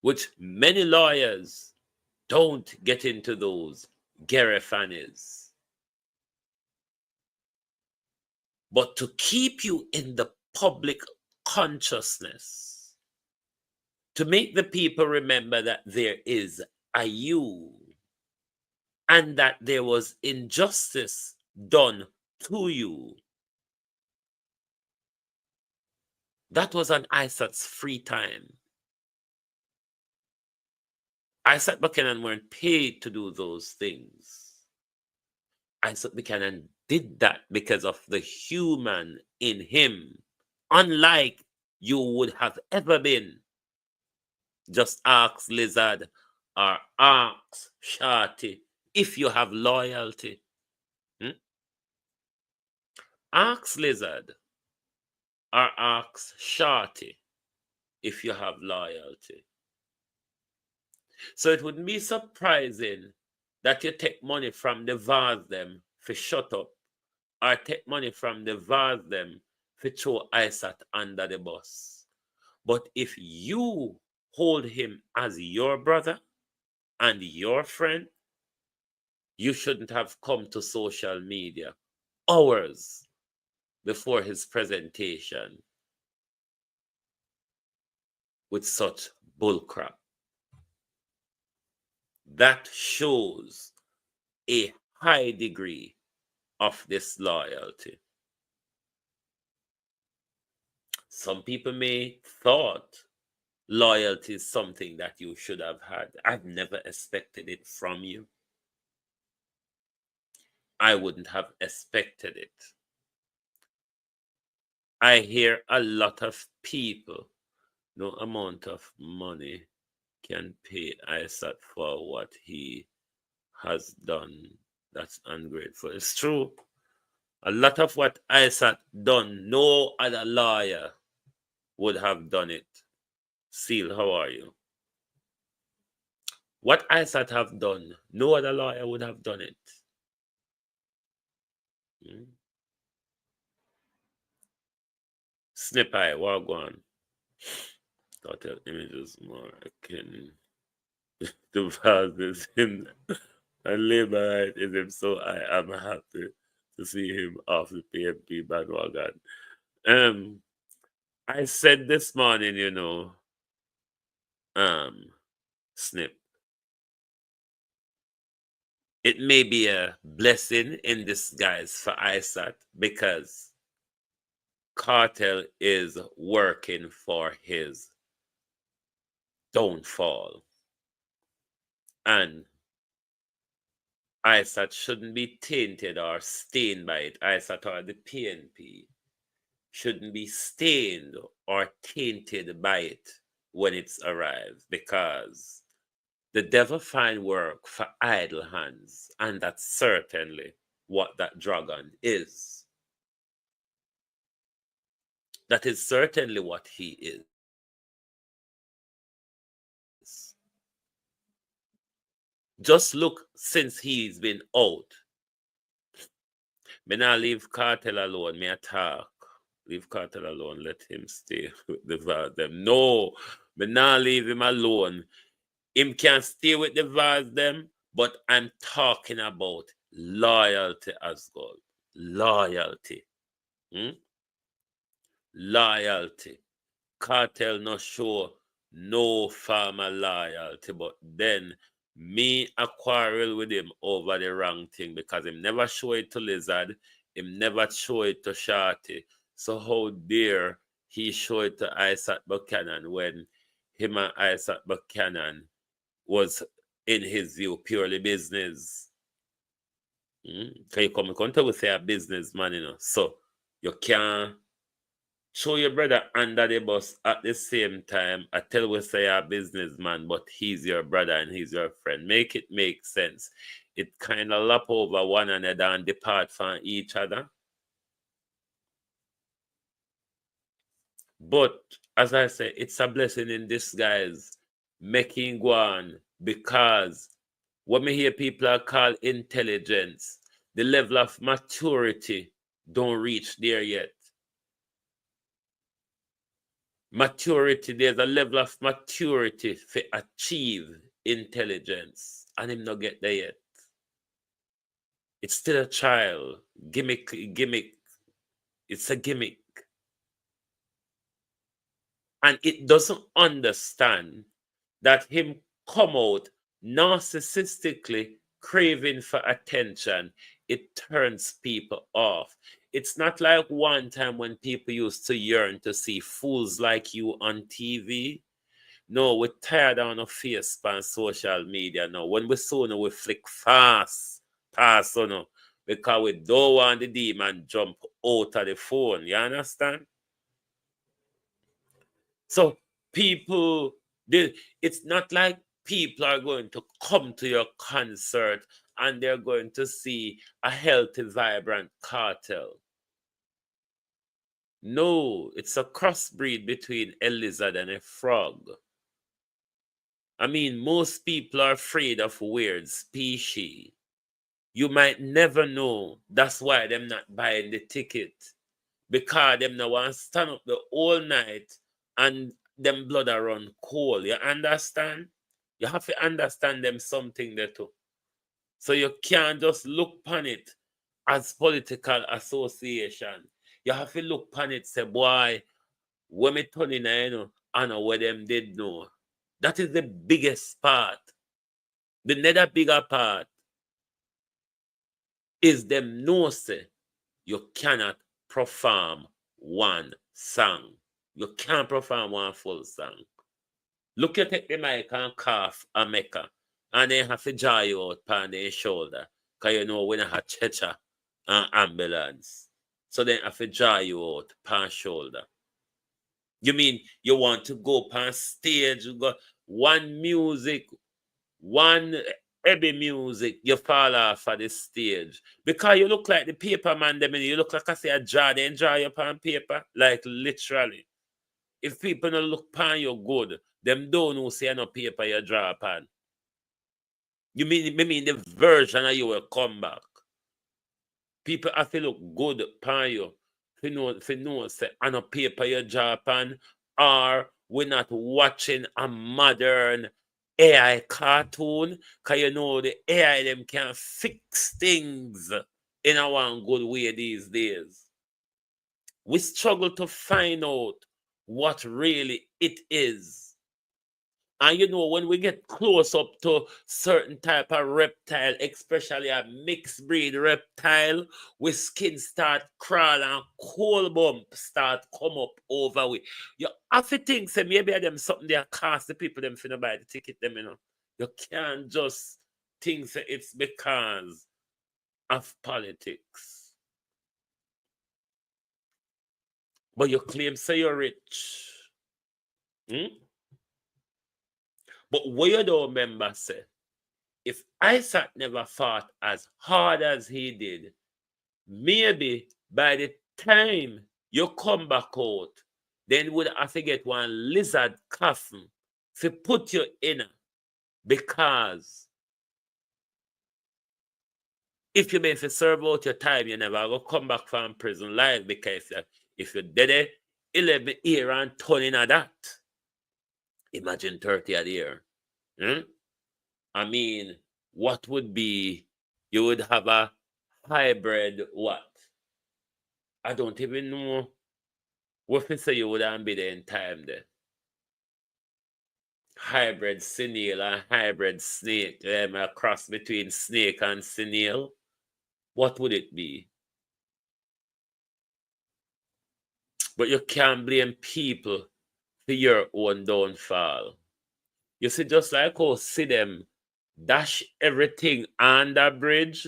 which many lawyers Don't get into those Gerefanis. But to keep you in the public consciousness, to make the people remember that there is a you and that there was injustice done to you. That was on Isat's free time. Isat Buchanan weren't paid to do those things. Isat Buchanan did that because of the human in him, unlike you would have ever been. Just ask Lizard or ask Shorty if you have loyalty. Ask Lizard or ask Shorty if you have loyalty. So it wouldn't be surprising that you take money from the Vybz them for shut up, or take money from the Vybz them for throw Isat under the bus. But if you hold him as your brother and your friend, you shouldn't have come to social media hours before his presentation with such bullcrap. That shows a high degree of disloyalty. Some people may thought loyalty is something that you should have had. I've never expected it from you. I wouldn't have expected it. I hear a lot of people, no amount of money can pay Isat for what he has done. That's ungrateful. It's true. A lot of what Isat done, no other lawyer would have done it. Seal, how are you? What Isat have done, no other lawyer would have done it. Snip eye, walk on. Kartel images more akin to Vybz him and labor right is him, so I am happy to see him off the PMP bandwagon. I said this morning, Snip, it may be a blessing in disguise for Isat because Kartel is working for his downfall. And Isat shouldn't be tainted or stained by it. Isat or the PNP shouldn't be stained or tainted by it when it's arrived, because the devil find work for idle hands, and that's certainly what that dragon is. That is certainly what he is. Just look since he's been out. Me not leave Kartel alone, me attack. Leave Kartel alone, let him stay with the Vybz them. No, me not leave him alone. Him can stay with the Vybz them, but I'm talking about loyalty as well. Loyalty. Loyalty. Kartel no show no farmer loyalty, but then me a quarrel with him over the wrong thing because him never show it to Lizard, him never show it to Shorty. So how dare he show it to Isat Buchanan when him and Isat Buchanan was, in his view, purely business? Can you come to say a businessman, so you can't show your brother under the bus at the same time. I tell we say you're a businessman, but he's your brother and he's your friend. Make it make sense. It kind of lap over one another and depart from each other. But as I say, it's a blessing in disguise, making go on, because what me hear people are called intelligence, the level of maturity don't reach there yet. Maturity, there's a level of maturity to achieve intelligence. and him not get there yet. It's still a trial. Gimmick. It's a gimmick. And it doesn't understand that him come out narcissistically craving for attention. It turns people off. It's not like one time when people used to yearn to see fools like you on TV. No, we're tired on our face on social media now. When we saw no, we flick fast, past no, because we don't want the demon jump out of the phone. You understand? So people, it's not like people are going to come to your concert and they're going to see a healthy, vibrant Kartel. No, it's a crossbreed between a lizard and a frog. I mean, most people are afraid of weird species. You might never know. That's why them not buying the ticket. Because them no want to stand up the whole night and them blood are run cold. You understand? You have to understand them something there too. So you can't just look upon it as political association. You have to look upon it say, boy, when me turn in, I know what them did know. That is the biggest part. The nether bigger part is them know say you cannot perform one song. You can't perform one full song. Look, you take the mic and cough and make her, and then have to draw you out on their shoulder. Because you know when I have checha and ambulance. So then have to draw you out on shoulder. You mean you want to go on stage, you got one music, one heavy music, you fall off of the stage. Because you look like the paper man, them, and you look like I say a draw, they draw you upon paper. Like literally. If people don't look upon you good, them don't know say no paper you draw upon. You mean the version of you will come back. People have to look good upon you. If you know say on a paper you draw upon, or we're not watching a modern AI cartoon, because you know the AI them can fix things in a one good way these days. We struggle to find out what really it is. And you know, when we get close up to certain type of reptile, especially a mixed breed reptile, we skin start crawl and cold bump start come up over we. You have to think say maybe them something they cost the people them finna buy the ticket them, you know. You can't just think say it's because of politics. But you claim say you're rich. But what you don't remember say, if Isat never fought as hard as he did, maybe by the time you come back out, then you would have to get one lizard coffin to put you in. Because if you may serve out your time, you never go come back from prison life. Because if you're dead 11 years and turning at that, imagine 30 a year. I mean, what would be, you would have a hybrid what? I don't even know what to say you wouldn't be there in time there. Hybrid snail and hybrid snake, a cross between snake and snail. What would it be? But you can't blame people for your own downfall. You see, just like how see them dash everything on the bridge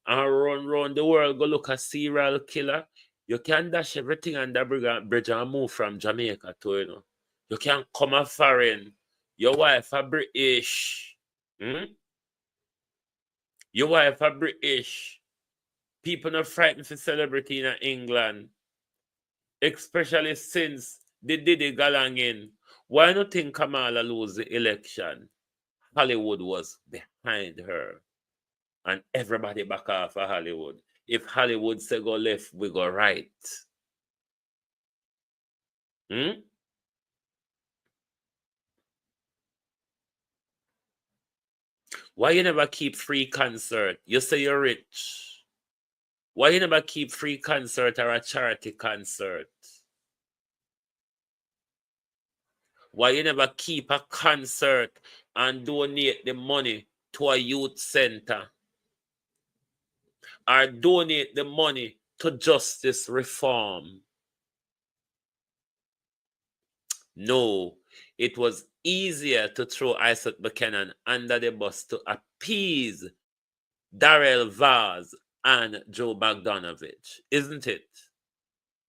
and run around the world, go look at serial killer. You can dash everything on the bridge and move from Jamaica to, you know. You can come a foreign. Your wife a British. Your wife a British. People not frightened for celebrity in England. Especially since they did the galangin. Why not think Kamala lose the election? Hollywood was behind her. And everybody back off of Hollywood. If Hollywood say go left, we go right. Why you never keep free concert? You say you're rich. Why you never keep free concert or a charity concert? Why you never keep a concert and donate the money to a youth center? Or donate the money to justice reform? No, it was easier to throw Isat Buchanan under the bus to appease Darrell Vaz and Joe Bogdanovich, isn't it?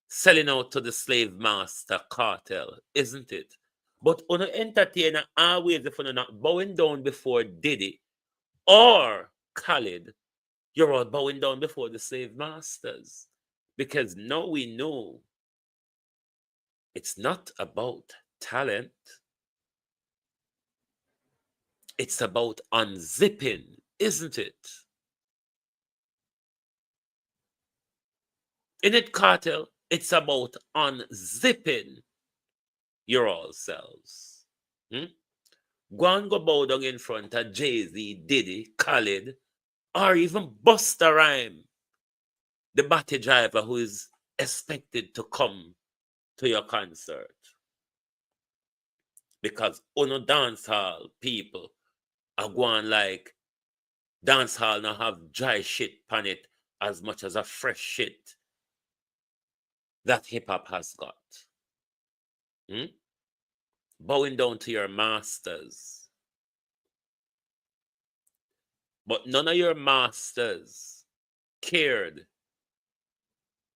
Selling out to the slave master Kartel, isn't it? But on an entertainer always, if you're not bowing down before Diddy or Khalid, you're all bowing down before the slave masters. Because now we know it's not about talent. It's about unzipping, isn't it? In it, Kartel, it's about unzipping your all selves. Go and go bow down in front of Jay-Z, Diddy, Khalid, or even Busta Rhyme, the batty driver who is expected to come to your concert. Because uno dance hall people are going like dance hall now have dry shit on it as much as a fresh shit that hip-hop has got. Bowing down to your masters. But none of your masters cared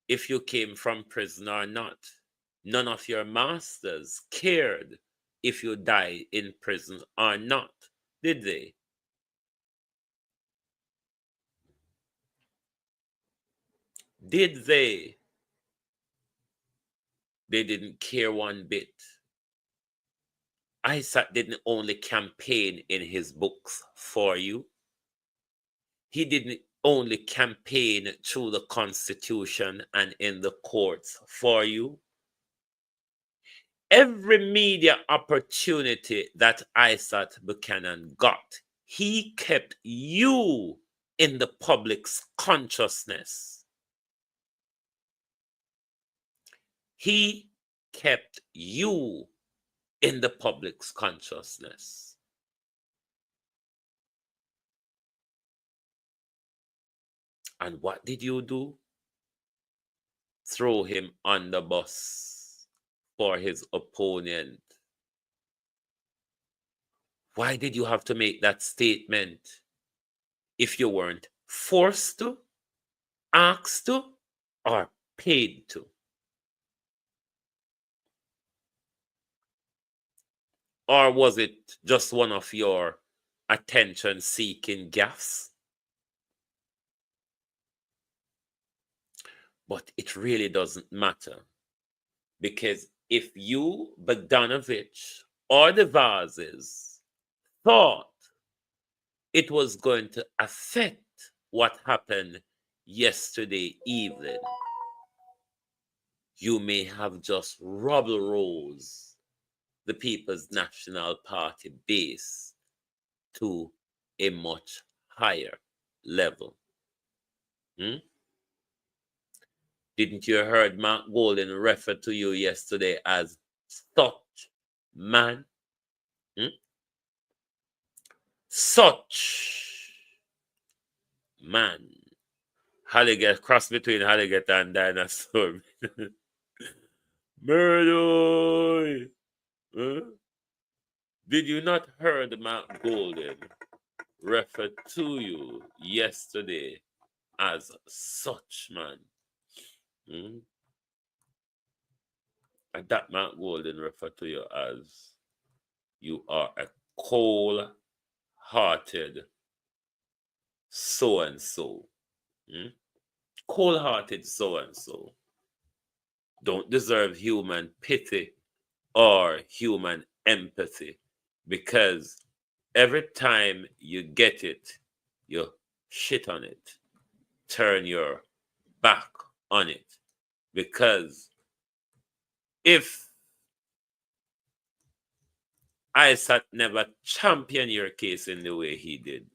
if you came from prison or not. None of your masters cared if you died in prison or not, did they? Did they? They didn't care one bit. Isat didn't only campaign in his books for you. He didn't only campaign through the Constitution and in the courts for you. Every media opportunity that Isat Buchanan got, he kept you in the public's consciousness. He kept you in the public's consciousness. And what did you do? Throw him on the bus for his opponent. Why did you have to make that statement if you weren't forced to, asked to, or paid to? Or was it just one of your attention-seeking gaffes? But it really doesn't matter. Because if you, Bogdanovich, or the Vyzes thought it was going to affect what happened yesterday evening, you may have just rubble rose the People's National Party base to a much higher level. Didn't you heard Mark Golden refer to you yesterday as such man? Such man. Halliget, cross between Halliget and dinosaur. Murder. Did you not heard Mark Golden refer to you yesterday as such man? And that Mark Golden referred to you as you are a cold-hearted so-and-so. Cold-hearted so-and-so. Don't deserve human pity or human empathy, because every time you get it, you shit on it, turn your back on it. Because if Isat never championed your case in the way he did,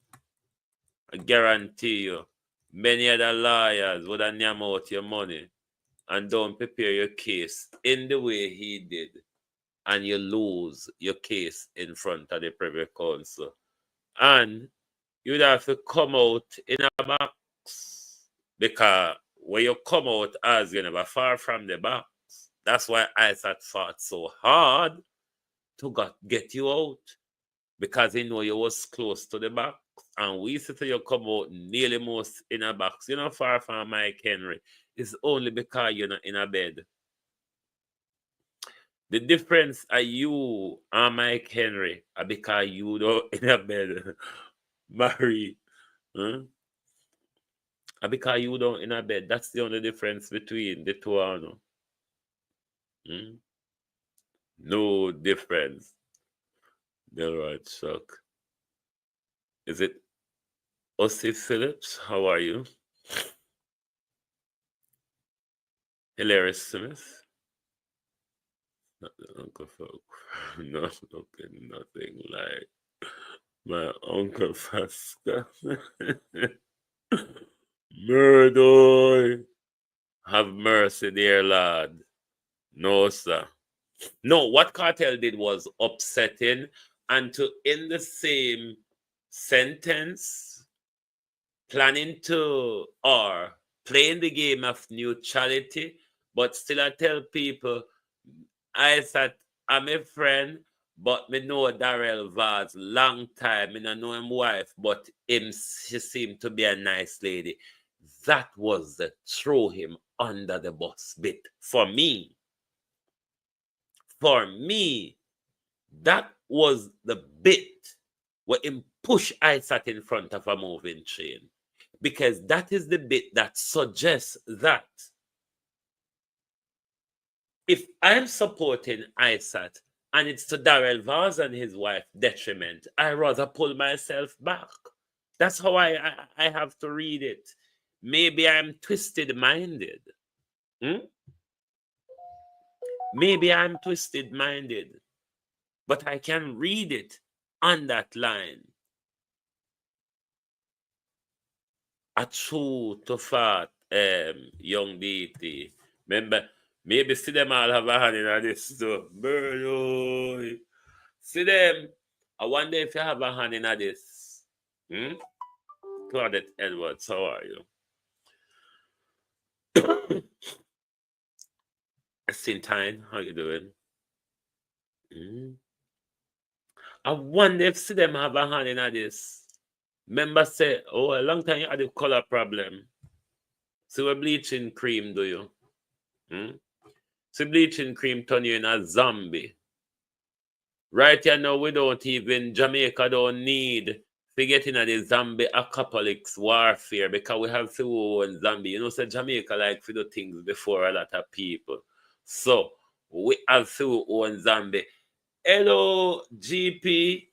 I guarantee you, many other lawyers would have name out your money and don't prepare your case in the way he did, and you lose your case in front of the Privy Council. And you'd have to come out in a box, because when you come out as you never far from the box, that's why Isat fought so hard to get you out, because he know you was close to the box. And we see you come out nearly most in a box. You're not far from Mike Henry. It's only because you're not in a bed. The difference are you and Mike Henry are because you don't in a bed. Marry. Huh? Because you don't in a bed. That's the only difference between the two of them. No difference. The right shock. Is it Ossie Phillips? How are you? Hilarious Smith? Not the Uncle Folk. Not looking nothing like my Uncle Fasca. Murdoy. Have mercy, dear lad. No, sir. No, what Kartel did was upsetting, and to in the same sentence, planning to or playing the game of neutrality, but still I tell people, I said I'm a friend, but me know Darrell Vybz long time. Me don't know him wife, but she seemed to be a nice lady. That was the throw him under the bus bit for me. For me, that was the bit where him push Isat in front of a moving train. Because that is the bit that suggests that if I'm supporting Isat and it's to Darrell Vybz and his wife detriment, I rather pull myself back. That's how I have to read it. Maybe I'm twisted-minded. Maybe I'm twisted-minded, but I can read it on that line. A true to fat young deity. Remember, maybe see them all have a hand in this too. Bird, see them. I wonder if you have a hand in this. Claudette Edwards, how are you? Sintine, how you doing? I wonder if see them have a hand in this. Remember say, oh, a long time you had a color problem. So what bleaching cream do you? So bleaching cream turn you in a zombie. Right here now, we don't even, Jamaica don't need to get in the zombie apocalypse warfare, because we have to own zombie. You know, so Jamaica like to do things before a lot of people. So we have to own zombie. Hello, GP.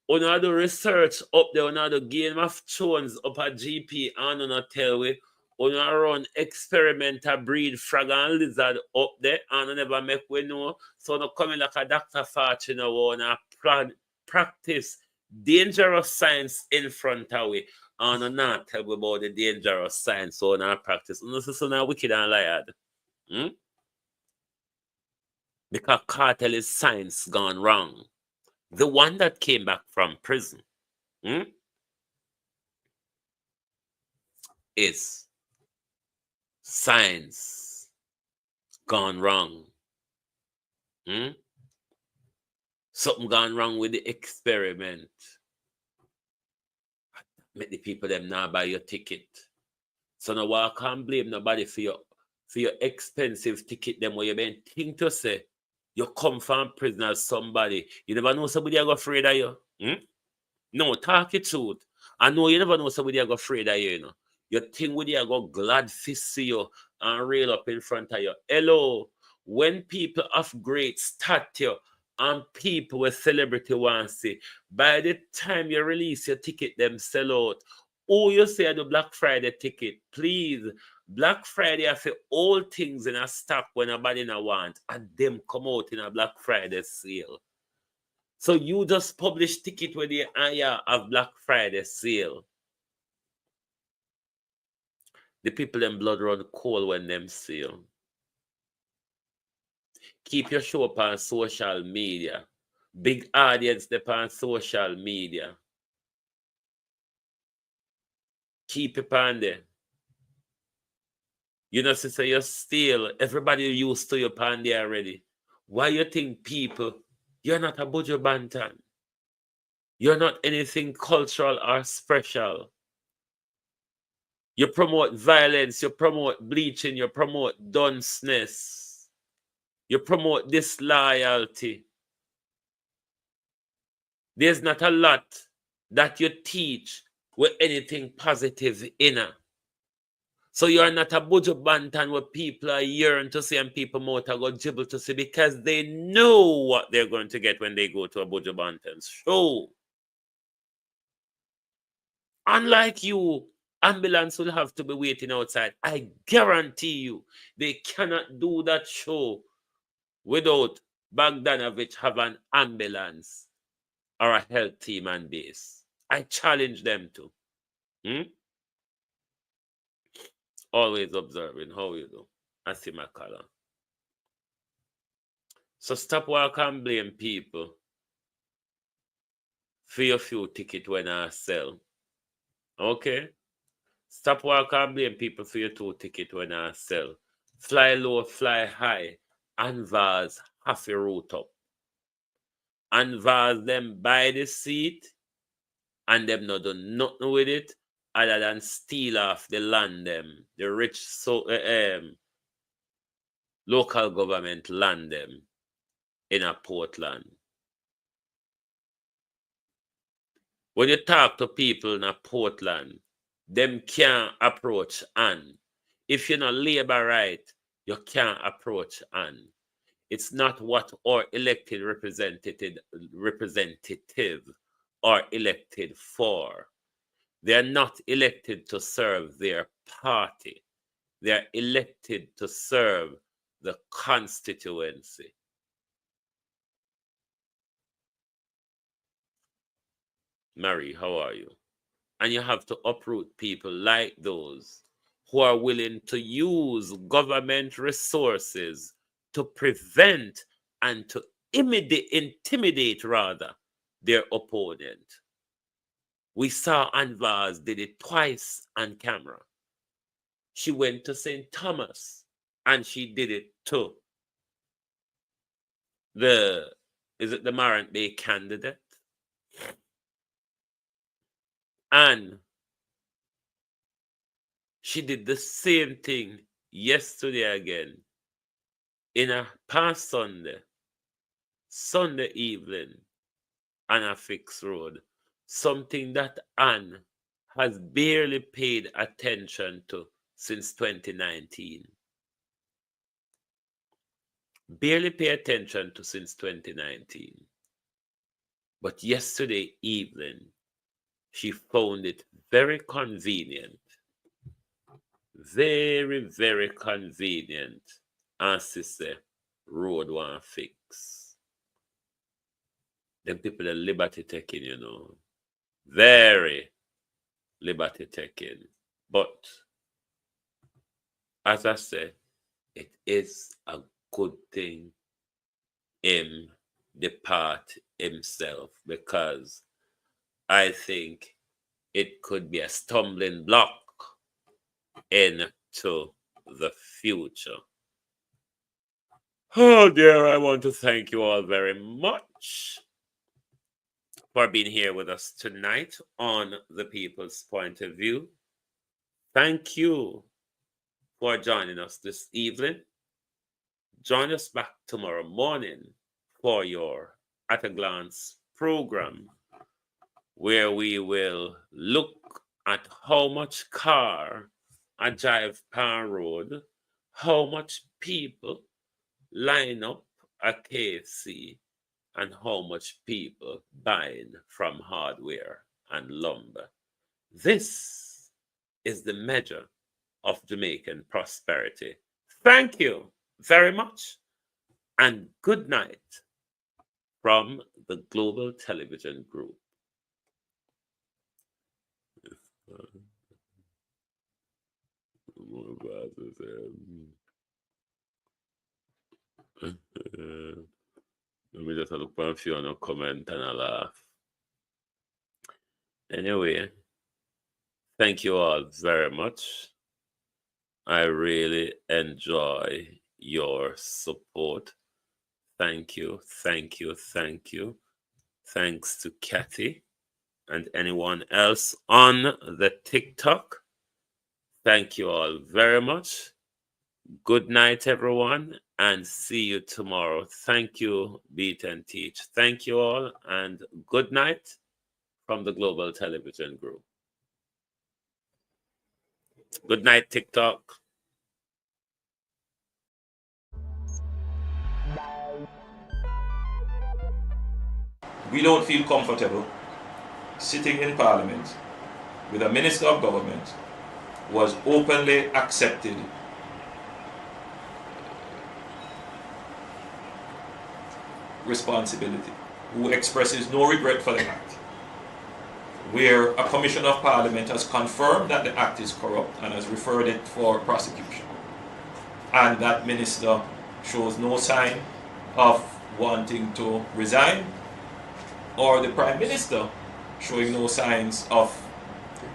On do research up there, on the Game of Thrones up at GP, and on tell we, on run experimental breed frog and lizard up there, and never make we know. So no coming like a Dr. Fauci, you know, on practice dangerous science in front of we, and not tell we about the dangerous science on our practice. No, so now wicked and lied. Because Kartel is science gone wrong. The one that came back from prison is science gone wrong. Something gone wrong with the experiment. Make the people them now buy your ticket. So now I can't blame nobody for your expensive ticket them where you been think to say you come from prison as somebody. You never know somebody are afraid of you. No, talk your truth. I know you never know somebody are afraid of you, you know. You think with you go glad fist see you and rail up in front of you. Hello, when people of great stature and people with celebrity want to see, by the time you release your ticket, them sell out. Oh, you say the Black Friday ticket, please. Black Friday have all things in a stock when nobody no want, and them come out in a Black Friday sale. So you just publish ticket with the aya of Black Friday sale. The people them blood run cold when them see you. Keep your show up on social media. Big audience up on social media. Keep it on there. You know, sister, you still, everybody used to your pan there already. Why you think people, you're not a Buju Banton. You're not anything cultural or special. You promote violence, you promote bleaching, you promote dunceness. You promote disloyalty. There's not a lot that you teach with anything positive in it. So you're not a Buju Banton where people are yearning to see and people mouth go jibble to see because they know what they're going to get when they go to a Buju Banton's show. Unlike you, ambulance will have to be waiting outside. I guarantee you, they cannot do that show without Bogdanovich have an ambulance or a health team and base. I challenge them to. Always observing how you do. I see my color. So stop walk and blame people for your few ticket when I sell. Okay? Stop walk and blame people for your 2 ticket when I sell. Fly low, fly high, and Vybz half a route up. And Vybz them buy the seat and them not do nothing with it other than steal off the land them, the rich local government land them in a Portland. When you talk to people in a Portland, them can't approach Ann. If you're not labor right, you can't approach Ann. It's not what our elected representative are elected for. They are not elected to serve their party. They are elected to serve the constituency. Marie, how are you? And you have to uproot people like those who are willing to use government resources to prevent and to intimidate rather their opponent. We saw Vybz did it twice on camera. She went to St. Thomas and she did it to the Marant Bay candidate? And she did the same thing yesterday again in a past Sunday evening on a fixed road. Something that Ann has barely paid attention to since 2019. Barely pay attention to since 2019. But yesterday evening, she found it very convenient. Very, very convenient. And she said, road one fix. Them people are liberty taking, you know. Very liberty taking. But as I said, it is a good thing him depart himself, because I think it could be a stumbling block into the future. Oh dear, I want to thank you all very much for being here with us tonight on The People's Point of View. Thank you for joining us this evening. Join us back tomorrow morning for your At a Glance program, where we will look at how much car a drive Pan Road, how much people line up at KFC, and how much people buying from hardware and lumber. This is the measure of Jamaican prosperity. Thank you very much, and good night from the Global Television Group. Let me just look for a few on a comment and a laugh. Anyway, thank you all very much. I really enjoy your support. Thank you, thank you, thank you. Thanks to Kathy and anyone else on the TikTok. Thank you all very much. Good night, everyone, and see you tomorrow. Thank you, Beat and Teach. Thank you all, and good night from the Global Television Group. Good night, TikTok. We don't feel comfortable sitting in Parliament with a Minister of Government who has openly accepted responsibility, who expresses no regret for the act, where a Commission of Parliament has confirmed that the act is corrupt and has referred it for prosecution, and that minister shows no sign of wanting to resign, or the Prime Minister showing no signs of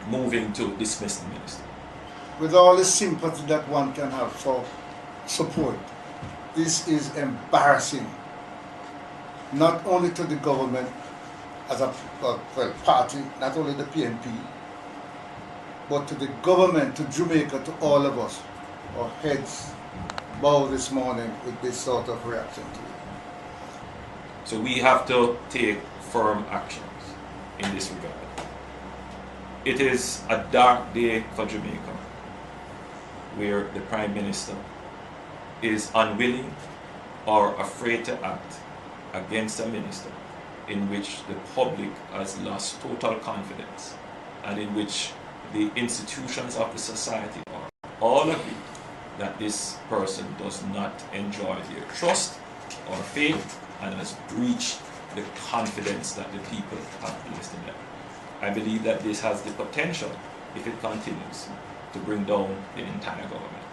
moving to dismiss the minister. With all the sympathy that one can have for support, this is embarrassing, not only to the government as a party, not only the PNP, but to the government, to Jamaica, to all of us. Our heads bow this morning with this sort of reaction to it. So we have to take firm actions in this regard. It is a dark day for Jamaica, where the Prime Minister is unwilling or afraid to act against a minister in which the public has lost total confidence and in which the institutions of the society are all agree that this person does not enjoy their trust or faith and has breached the confidence that the people have placed in them. I believe that this has the potential, if it continues, to bring down the entire government.